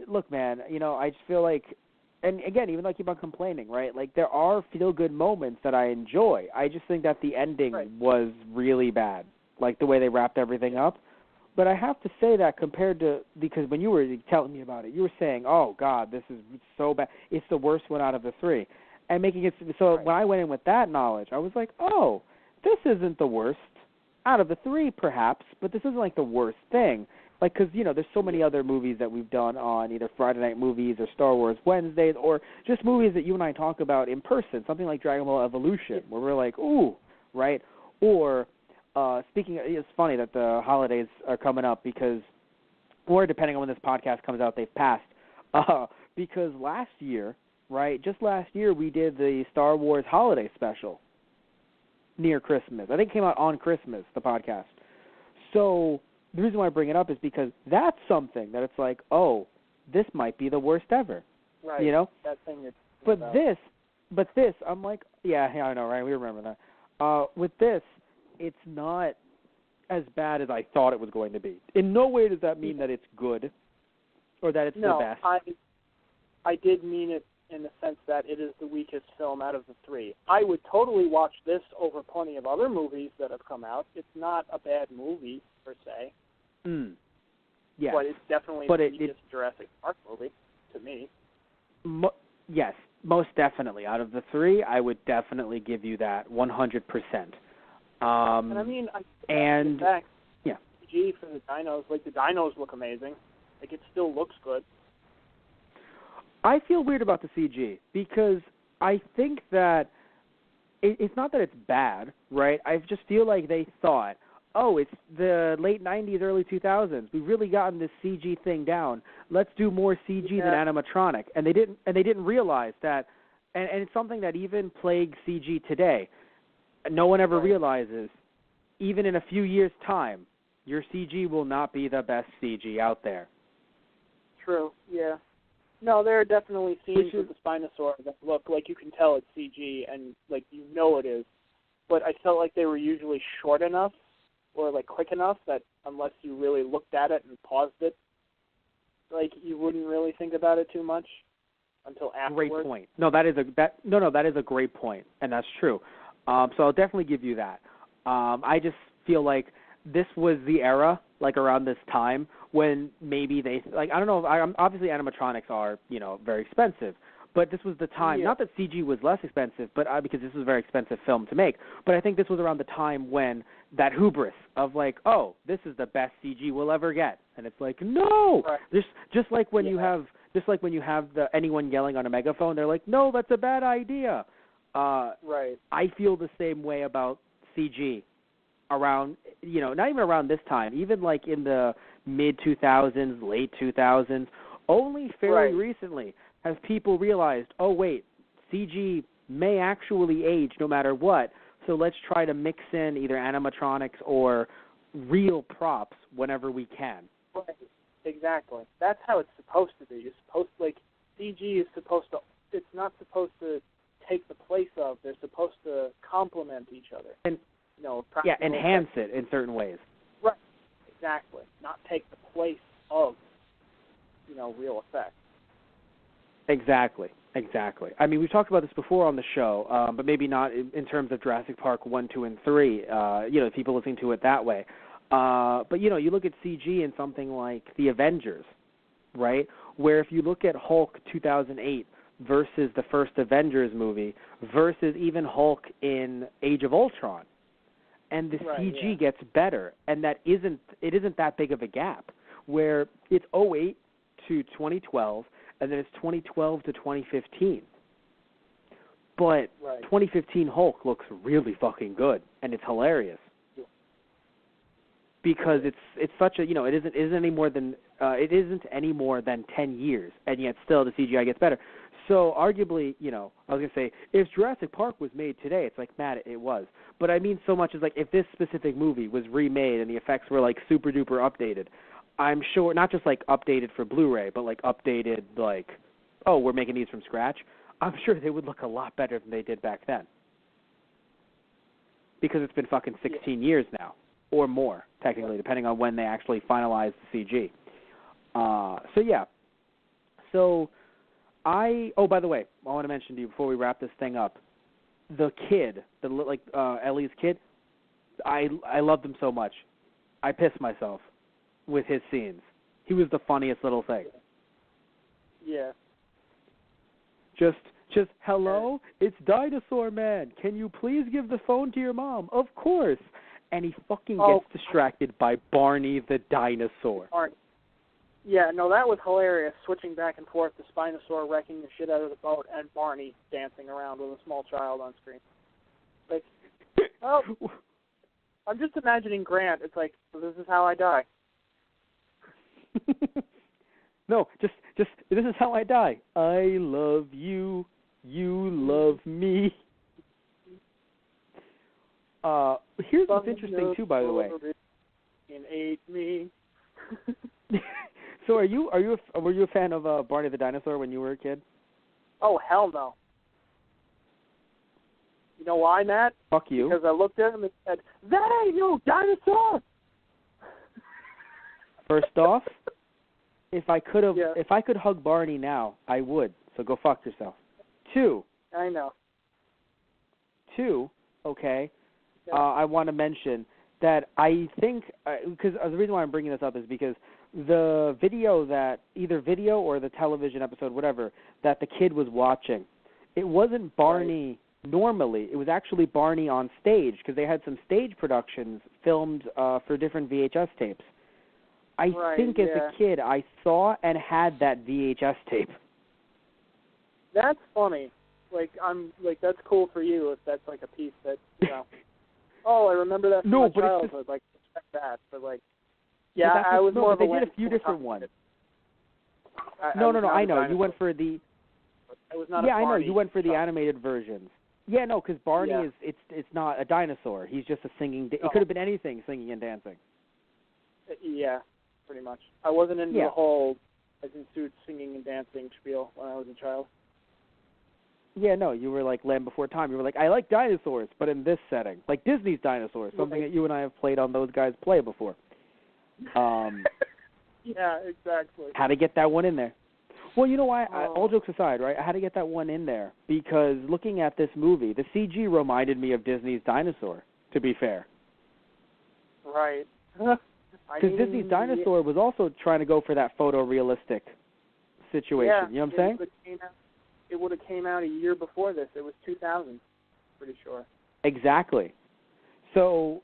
look, man, you know, I just feel like, and again, even though I keep on complaining, right? Like, there are feel-good moments that I enjoy. I just think that the ending was really bad, like the way they wrapped everything up. But I have to say that because when you were telling me about it, you were saying, oh, God, this is so bad. It's the worst one out of the three. And making it so when I went in with that knowledge, I was like, oh, this isn't the worst out of the three, perhaps, but this isn't like the worst thing. Like, because, you know, there's so many other movies that we've done on either Friday Night Movies or Star Wars Wednesdays, or just movies that you and I talk about in person, something like Dragon Ball Evolution, where we're like, ooh, right? Or it's funny that the holidays are coming up because, or depending on when this podcast comes out, they've passed. Because last year, right, just last year, we did the Star Wars holiday special near Christmas. I think it came out on Christmas, the podcast. So the reason why I bring it up is because that's something that it's like, oh, this might be the worst ever. Right. You know? That thing you're but about. this, I'm like, yeah, I know, right? We remember that. With this, it's not as bad as I thought it was going to be. In no way does that mean that it's good or that it's the best. No, I did mean it in the sense that it is the weakest film out of the three. I would totally watch this over plenty of other movies that have come out. It's not a bad movie, per se. Yeah. But it's definitely the weakest Jurassic Park movie, to me. Yes, most definitely. Out of the three, I would definitely give you that 100%. And I mean, CG for the dinos, like the dinos look amazing. Like, it still looks good. I feel weird about the CG because I think that it's not that it's bad, right? I just feel like they thought, oh, it's the late 90s, early 2000s. We've really gotten this CG thing down. Let's do more CG than animatronic. And they didn't realize that, and it's something that even plagues CG today. No one ever realizes, even in a few years' time, your CG will not be the best CG out there. True, yeah. No, there are definitely scenes with the Spinosaur that look like you can tell it's CG and, like, you know it is. But I felt like they were usually short enough or, like, quick enough that unless you really looked at it and paused it, like, you wouldn't really think about it too much until afterwards. Great point. No, that is a great point, and that's true. So I'll definitely give you that. I just feel like this was the era, like around this time, when maybe they, like, I don't know, obviously animatronics are, you know, very expensive, but this was the time, not that CG was less expensive, but because this was a very expensive film to make, but I think this was around the time when that hubris of like, oh, this is the best CG we'll ever get, and it's like, no, right. just like when you have anyone yelling on a megaphone, they're like, no, that's a bad idea. Right. I feel the same way about CG around, you know, not even around this time, even like in the mid-2000s, late 2000s, only fairly recently have people realized, oh, wait, CG may actually age no matter what, so let's try to mix in either animatronics or real props whenever we can. Right. Exactly. That's how it's supposed to be. You're supposed to, like, CG is supposed to, it's not supposed to take the place of, they're supposed to complement each other. And, you know, enhance it in certain ways. Right. Exactly. Not take the place of, you know, real effects. Exactly. I mean, we've talked about this before on the show, but maybe not in terms of Jurassic Park 1, 2, and 3, you know, people listening to it that way. But, you know, you look at CG in something like The Avengers, right, where if you look at Hulk 2008 versus the first Avengers movie versus even Hulk in Age of Ultron, and the CG gets better, and it isn't that big of a gap, where it's 2008 to 2012, and then it's 2012 to 2015. But 2015 Hulk looks really fucking good, and it's hilarious. Because it's such a, you know, it isn't any more than 10 years, and yet still the CGI gets better. So arguably, you know, I was gonna say if Jurassic Park was made today, it's like, Matt, it was. But I mean so much as like if this specific movie was remade and the effects were like super duper updated, I'm sure not just like updated for Blu-ray, but like updated like, oh, we're making these from scratch. I'm sure they would look a lot better than they did back then. Because it's been fucking 16 years now. Or more, technically, depending on when they actually finalize the CG. So, oh, by the way, I want to mention to you before we wrap this thing up, the kid, Ellie's kid, I loved him so much. I pissed myself with his scenes. He was the funniest little thing. Yeah. Just hello, it's Dinosaur Man. Can you please give the phone to your mom? Of course. And he fucking gets distracted by Barney the dinosaur. Yeah, no, that was hilarious, switching back and forth, the Spinosaur wrecking the shit out of the boat, and Barney dancing around with a small child on screen. Like, oh, I'm just imagining Grant. It's like, this is how I die. No, just this is how I die. I love you. You love me. Here's what's interesting too, by the way. And ate me. So, were you a fan of Barney the dinosaur when you were a kid? Oh, hell no. You know why, Matt? Fuck you. Because I looked at him and said, "That ain't no dinosaur." First off, if I could hug Barney now, I would. So go fuck yourself. Two. I know. Okay. I want to mention that I think, because the reason why I'm bringing this up is because the video or the television episode, whatever, that the kid was watching, it wasn't Barney normally. It was actually Barney on stage, because they had some stage productions filmed for different VHS tapes. I think as a kid I saw and had that VHS tape. That's funny. That's cool for you if that's like a piece that, you know. Oh, I remember that from my childhood. Like, expect that, but like, yeah, I was more of a. They did a few different ones. No, I know you went for the. It was not. Yeah, I know you went for the animated versions. Yeah, no, because Barney is it's not a dinosaur. He's just a singing. It could have been anything, singing and dancing. Yeah, pretty much. I wasn't into Yeah. the whole as in suits singing and dancing spiel when I was a child. Yeah, no, you were like Land Before Time. You were like, I like dinosaurs, but in this setting. Like Disney's dinosaurs, something that you and I have played on Those Guys Play before. Yeah, exactly. How to get that one in there. Well, you know why? All jokes aside, right, I had to get that one in there because looking at this movie, the CG reminded me of Disney's Dinosaur, to be fair. Right. Because Disney's Dinosaur was also trying to go for that photorealistic situation. Yeah, you know what I'm saying? It would have came out a year before this. It was 2000, pretty sure. Exactly. So,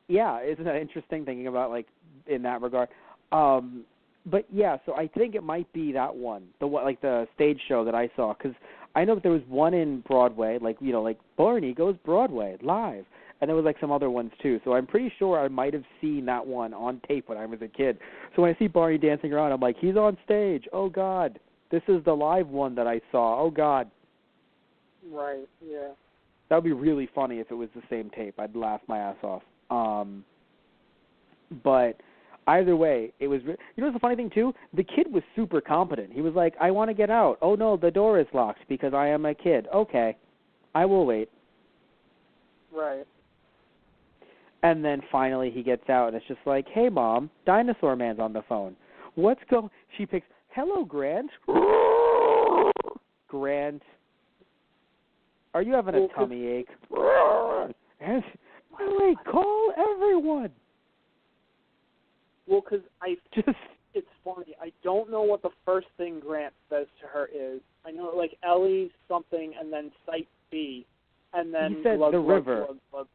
yeah, isn't that interesting thinking about, like, in that regard? But, yeah, so I think it might be that one, like the stage show that I saw, because I know that there was one in Broadway, like, you know, like Barney Goes Broadway live, and there was, like, some other ones, too. So I'm pretty sure I might have seen that one on tape when I was a kid. So when I see Barney dancing around, I'm like, he's on stage. Oh, God. This is the live one that I saw. Oh, God. Right, yeah. That would be really funny if it was the same tape. I'd laugh my ass off. But either way, it was... You know what's the funny thing, too? The kid was super competent. He was like, I want to get out. Oh, no, the door is locked because I am a kid. Okay, I will wait. Right. And then finally he gets out, and it's just like, hey, Mom, Dinosaur Man's on the phone. What's going... She picks... Hello, Grant. Grant, are you having a tummy ache? And, by the way, call everyone. Well, because it's funny. I don't know what the first thing Grant says to her is. I know, like, Ellie something, and then Site B, and then he said glug, the glug, river. Glug, glug.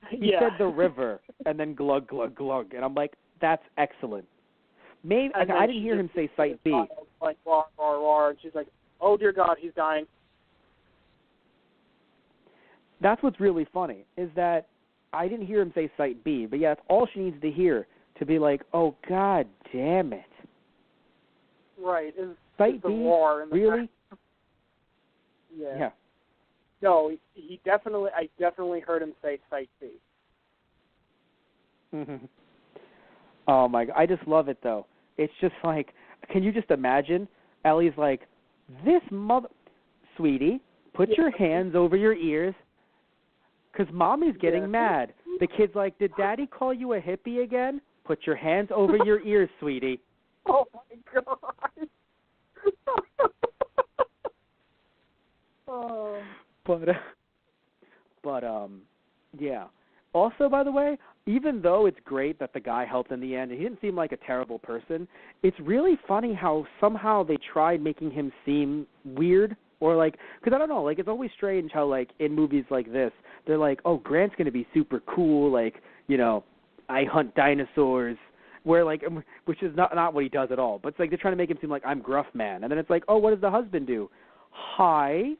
He said the river, and then glug, glug, glug. And I'm like, that's excellent. Maybe I didn't hear him say Site B. Like, roar, roar, roar. And she's like, oh, dear God, he's dying. That's what's really funny, is that I didn't hear him say Site B, but yeah, that's all she needs to hear to be like, oh, God damn it. Right. Site the B? roar in the Really? back. Yeah. Yeah. No, I definitely heard him say Site B. Oh, my God. I just love it, though. It's just like, can you just imagine? Ellie's like, this mother... Sweetie, put your hands over your ears, because Mommy's getting mad. The kid's like, did Daddy call you a hippie again? Put your hands over your ears, sweetie. Oh, my God. Oh. But, yeah. Also, by the way, even though it's great that the guy helped in the end, and he didn't seem like a terrible person, it's really funny how somehow they tried making him seem weird, or like, because I don't know, like, it's always strange how, like, in movies like this, they're like, oh, Grant's going to be super cool, like, you know, I hunt dinosaurs, where, like, which is not what he does at all, but it's like they're trying to make him seem like I'm gruff man, and then it's like, oh, what does the husband do? Hi.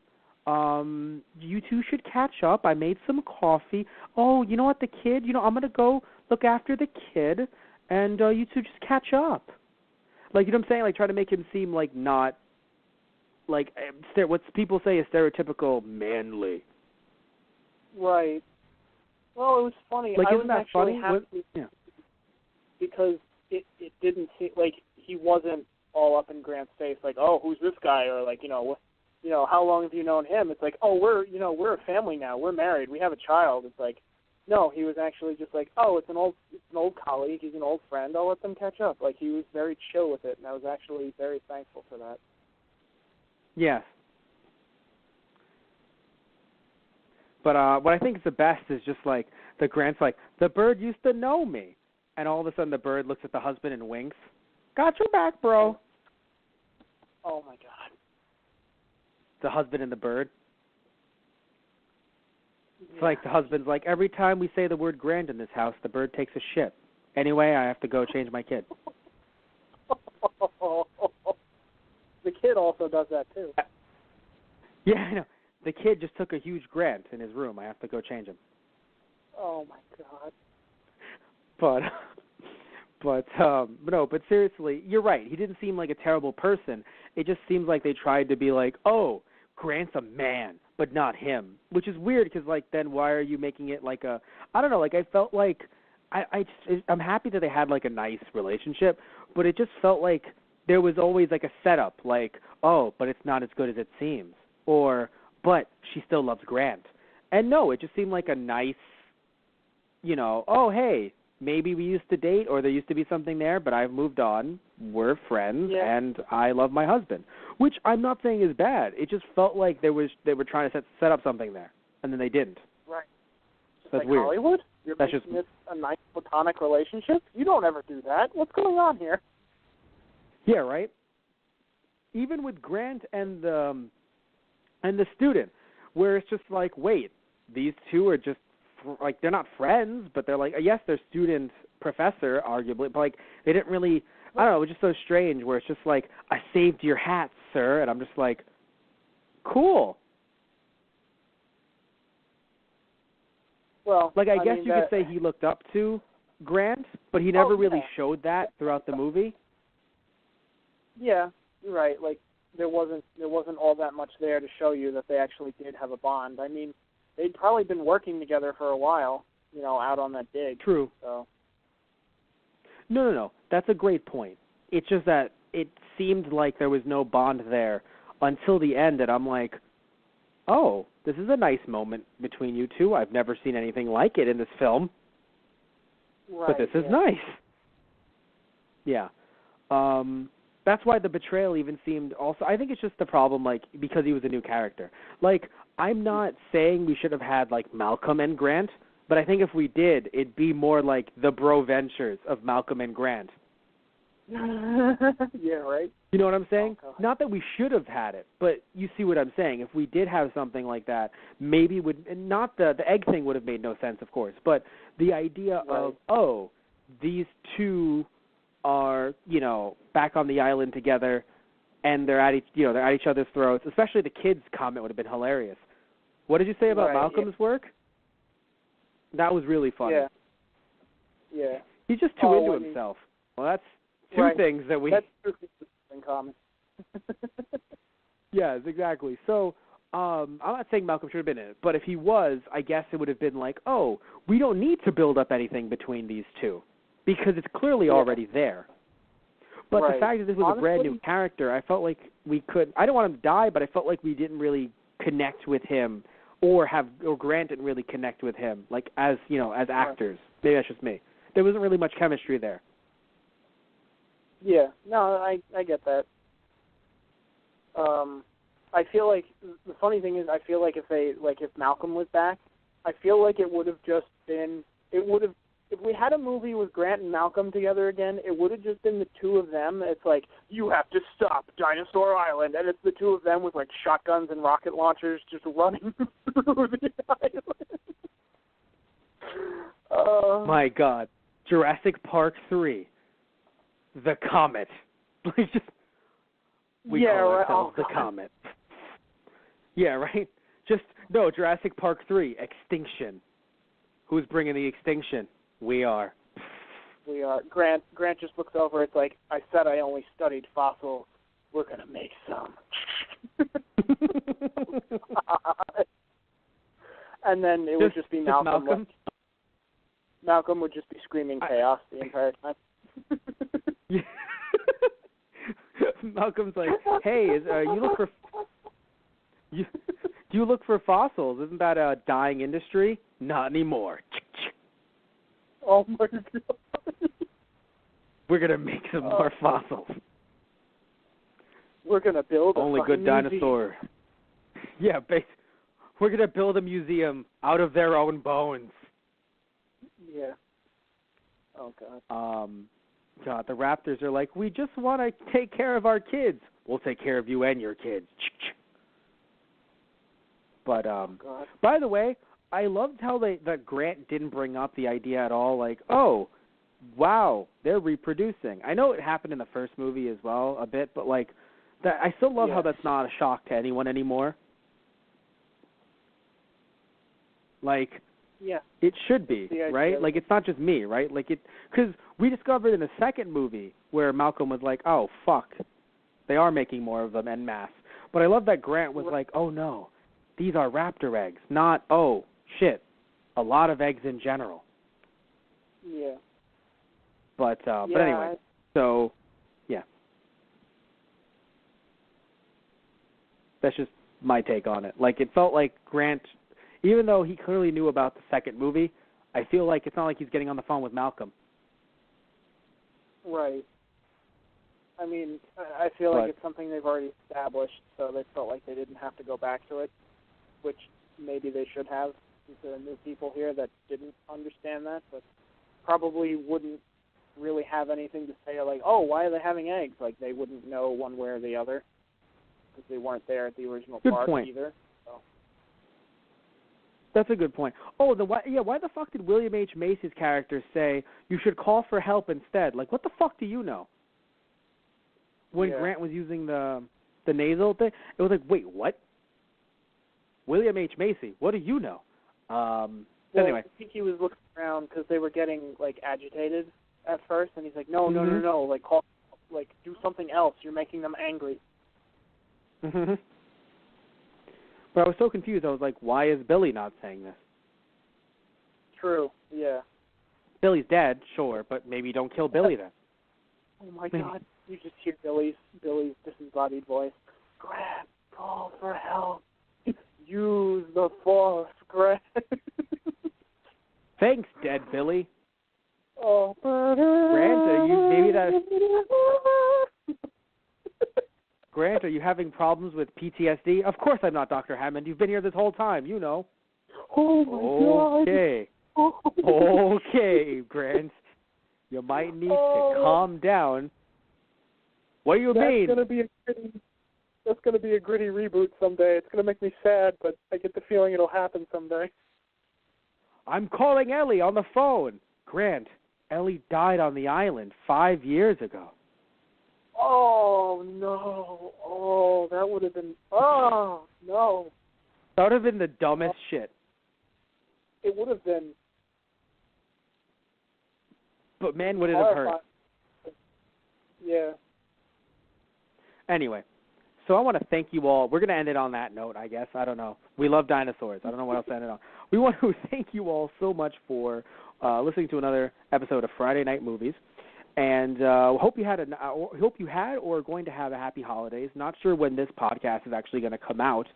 You two should catch up. I made some coffee. Oh, you know what, the kid, you know, I'm going to go look after the kid, and you two just catch up. Like, you know what I'm saying? Like, try to make him seem like not, like, what people say is stereotypical manly. Right. Well, it was funny. Like, I isn't was that actually funny? happy Yeah. because it didn't seem like he wasn't all up in Grant's face, like, oh, who's this guy, or like, you know, how long have you known him? It's like, oh, we're a family now. We're married. We have a child. It's like, no, he was actually just like, oh, it's an old colleague. He's an old friend. I'll let them catch up. Like, he was very chill with it, and I was actually very thankful for that. Yes. But what I think is the best is just like the Grant's like, the bird used to know me. And all of a sudden the bird looks at the husband and winks. Got your back, bro. Oh, my God. The husband and the bird. It's like the husband's like, every time we say the word Grant in this house, the bird takes a shit. Anyway, I have to go change my kid. The kid also does that, too. Yeah, I know. The kid just took a huge Grant in his room. I have to go change him. Oh, my God. But seriously, you're right. He didn't seem like a terrible person. It just seems like they tried to be like, oh, Grant's a man, but not him, which is weird because, like, then why are you making it like a, I don't know, like, I felt like I'm happy that they had like a nice relationship, but it just felt like there was always like a setup, like, oh, but it's not as good as it seems, or but she still loves Grant. And no, it just seemed like a nice, oh, hey, maybe we used to date or there used to be something there, but I've moved on. We're friends, and I love my husband, which I'm not saying is bad. It just felt like they were trying to set up something there, and then they didn't. Right. Just That's like weird. Hollywood? You're making this a nice platonic relationship? You don't ever do that. What's going on here? Yeah, right? Even with Grant and the student, where it's just like, wait, these two are just, like, they're not friends, but they're like, yes, they're student professor, arguably, but, like, they didn't really, I don't know, it was just so strange where it's just like, I saved your hat, sir, and I'm just like, cool. Well, like, I guess you could say he looked up to Grant, but he never really showed that throughout the movie. Yeah, you're right. Like, there wasn't all that much there to show you that they actually did have a bond. I mean, they'd probably been working together for a while, out on that dig. True. So. No. That's a great point. It's just that it seemed like there was no bond there until the end, and I'm like, oh, this is a nice moment between you two. I've never seen anything like it in this film. Right, but this is nice. Yeah. That's why the betrayal even seemed also, I think it's just the problem, like, because he was a new character. Like, I'm not saying we should have had, like, Malcolm and Grant, but I think if we did, it'd be more like the bro ventures of Malcolm and Grant. Yeah, right. You know what I'm saying? Okay. Not that we should have had it, but you see what I'm saying. If we did have something like that, maybe not the egg thing would have made no sense, of course, but the idea of, oh, these two are, back on the island together, and they're at each other's throats. Especially the kids' comment would have been hilarious. What did you say about Malcolm's work? That was really funny. Yeah. He's just too into himself. Well, that's two things that we. That's in common. Yes, exactly. So, I'm not saying Malcolm should have been in it, but if he was, I guess it would have been like, oh, we don't need to build up anything between these two, because it's clearly already there. But the fact that this was a brand new character, I felt like we could. I don't want him to die, but I felt like we didn't really connect with him, or Grant didn't really connect with him, like as actors. Maybe that's just me. There wasn't really much chemistry there. Yeah, no, I get that. I feel like the funny thing is, I feel like if Malcolm was back, I feel like it would have just been, if we had a movie with Grant and Malcolm together again, it would have just been the two of them. It's like, you have to stop Dinosaur Island, and it's the two of them with like shotguns and rocket launchers just running through the island. My God, Jurassic Park 3. The Comet. We call ourselves the Comet. Yeah, right? Jurassic Park 3, Extinction. Who's bringing the extinction? We are. We are. Grant just looks over. It's like, I said I only studied fossils. We're going to make some. And then it would just be Malcolm. Malcolm would just be screaming chaos the entire time. Yeah. Malcolm's like, hey, you look for fossils? Isn't that a dying industry? Not anymore. Oh my God! We're gonna make some more fossils. We're gonna build only good dinosaur. Yeah, we're gonna build a museum out of their own bones. Yeah. Oh God. God, the Raptors are like, we just want to take care of our kids. We'll take care of you and your kids. But by the way, I loved how that Grant didn't bring up the idea at all. Like, oh, wow, they're reproducing. I know it happened in the first movie as well a bit, but like, that I still love how that's not a shock to anyone anymore. Like. Yeah. It should be, right? Like, it's not just me, right? Like, because we discovered in the second movie where Malcolm was like, oh, fuck, they are making more of them en masse. But I love that Grant was like, oh, no, these are raptor eggs, not, oh, shit, a lot of eggs in general. Yeah. But anyway, so yeah, that's just my take on it. Like, it felt like Grant, even though he clearly knew about the second movie, I feel like it's not like he's getting on the phone with Malcolm. Right. I mean, I feel like it's something they've already established, so they felt like they didn't have to go back to it, which maybe they should have, since there are new people here that didn't understand that, but probably wouldn't really have anything to say, like, oh, why are they having eggs? Like, they wouldn't know one way or the other, because they weren't there at the original park either. So. That's a good point. Oh, why the fuck did William H. Macy's character say, you should call for help instead? Like, what the fuck do you know? When Grant was using the nasal thing, it was like, wait, what? William H. Macy, what do you know? Anyway. I think he was looking around because they were getting, like, agitated at first, and he's like, no, like, call, like, do something else. You're making them angry. Mm-hmm. But I was so confused. I was like, why is Billy not saying this? True, yeah. Billy's dead, sure, but maybe don't kill Billy then. Oh, my God. You just hear Billy's disembodied voice. Grant, call for help. Use the Force, Grant. Thanks, dead Billy. Oh. Grant, are you having problems with PTSD? Of course I'm not, Dr. Hammond. You've been here this whole time, you know. Oh, my God. Okay, Grant. You might need to calm down. What do you mean? That's going to be a gritty reboot someday. It's going to make me sad, but I get the feeling it'll happen someday. I'm calling Ellie on the phone. Grant, Ellie died on the island 5 years ago. Oh, no. Oh, that would have been... Oh, no. That would have been the dumbest shit. It would have been. But man, would it have hurt. Yeah. Anyway, so I want to thank you all. We're going to end it on that note, I guess. I don't know. We love dinosaurs. I don't know what else to end it on. We want to thank you all so much for listening to another episode of Friday Night Movies. And hope you had or are going to have a happy holidays. Not sure when this podcast is actually going to come out.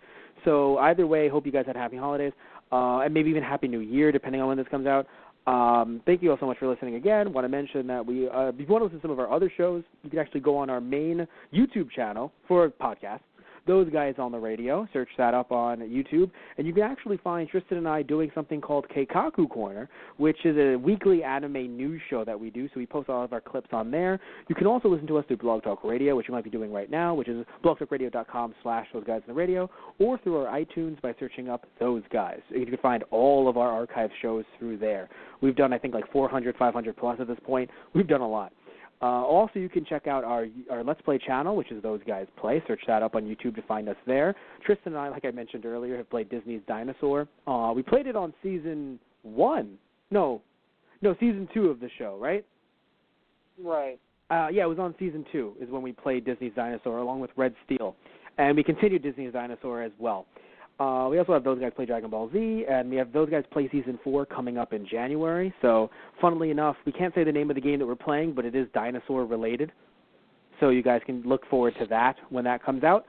So either way, hope you guys had happy holidays and maybe even happy New Year, depending on when this comes out. Thank you all so much for listening again. Want to mention that if you want to listen to some of our other shows, you can actually go on our main YouTube channel for podcasts. Those Guys on the Radio. Search that up on YouTube. And you can actually find Tristan and I doing something called Keikaku Corner, which is a weekly anime news show that we do. So we post all of our clips on there. You can also listen to us through Blog Talk Radio, which you might be doing right now, which is blogtalkradio.com/Those Guys on the Radio, or through our iTunes by searching up Those Guys. You can find all of our archive shows through there. We've done, I think, like 400, 500 plus at this point. We've done a lot. Also, you can check out our Let's Play channel, which is Those Guys Play. Search that up on YouTube to find us there. Tristan and I, like I mentioned earlier, have played Disney's Dinosaur. We played it on season 1. No, season 2 of the show, right? Right. Yeah, it was on season 2 is when we played Disney's Dinosaur along with Red Steel. And we continued Disney's Dinosaur as well. We also have Those Guys Play Dragon Ball Z, and we have Those Guys Play Season 4 coming up in January. So, funnily enough, we can't say the name of the game that we're playing, but it is dinosaur-related. So you guys can look forward to that when that comes out.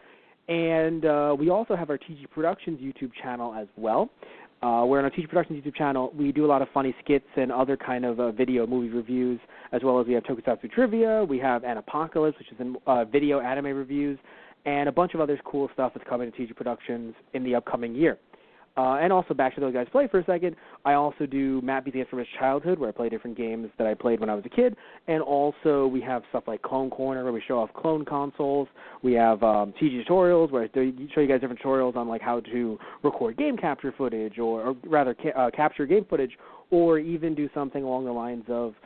And we also have our TG Productions YouTube channel as well. Where on our TG Productions YouTube channel, we do a lot of funny skits and other kind of video movie reviews, as well as we have Tokusatsu Trivia, we have An Apocalypse, which is video anime reviews, and a bunch of other cool stuff that's coming to TG Productions in the upcoming year. And also, back to Those Guys Play for a second, I also do Matt Beats from his childhood, where I play different games that I played when I was a kid, and also we have stuff like Clone Corner, where we show off clone consoles. We have TG Tutorials, where I show you guys different tutorials on like how to record game capture footage, or rather capture game footage, or even do something along the lines of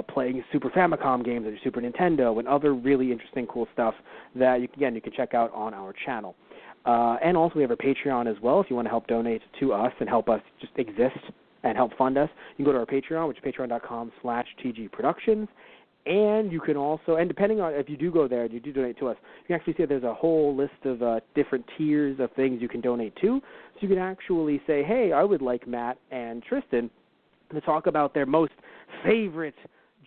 playing Super Famicom games or Super Nintendo and other really interesting, cool stuff that, you can check out on our channel. And also we have our Patreon as well. If you want to help donate to us and help us just exist and help fund us, you can go to our Patreon, which is patreon.com/TG Productions. And you can also, and depending on if you do go there and you do donate to us, you can actually see there's a whole list of different tiers of things you can donate to. So you can actually say, hey, I would like Matt and Tristan to talk about their most favorite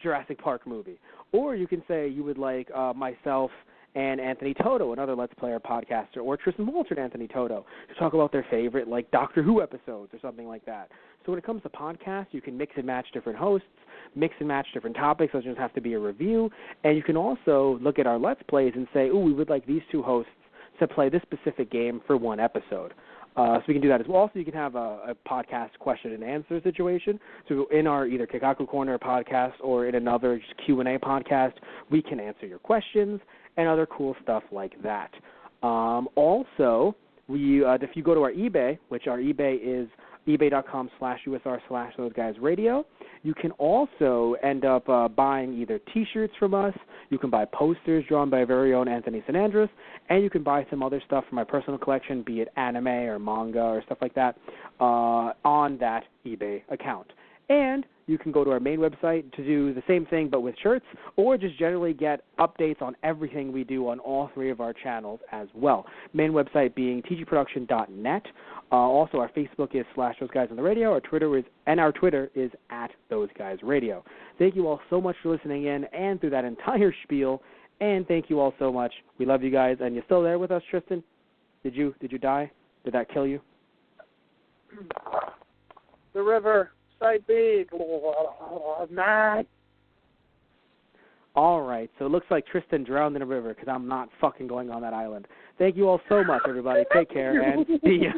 Jurassic Park movie. Or you can say you would like myself and Anthony Toto, another Let's Player podcaster, or Tristan Walter and Anthony Toto, to talk about their favorite, like, Doctor Who episodes or something like that. So when it comes to podcasts, you can mix and match different hosts, mix and match different topics. It doesn't just have to be a review. And you can also look at our Let's Plays and say, ooh, we would like these two hosts to play this specific game for one episode. So we can do that as well. Also, you can have a podcast question and answer situation. So in our either Kikaku Corner podcast or in another just Q&A podcast, we can answer your questions and other cool stuff like that. Also, if you go to our eBay, which our eBay is ebay.com/USR/ThoseGuysRadio, you can also end up buying either T-shirts from us, you can buy posters drawn by our very own Anthony Sanandros, and you can buy some other stuff from my personal collection, be it anime or manga or stuff like that, on that eBay account. And you can go to our main website to do the same thing but with shirts, or just generally get updates on everything we do on all three of our channels as well. Main website being tgproduction.net. Also, our Facebook is /ThoseGuysOnTheRadio. Our Twitter is @ThoseGuysRadio. Thank you all so much for listening in and through that entire spiel. And thank you all so much. We love you guys. And you're still there with us, Tristan? Did you die? Did that kill you? The river. Side B. Mad. All right, so it looks like Tristan drowned in a river because I'm not fucking going on that island. Thank you all so much, everybody. Take care, and see ya.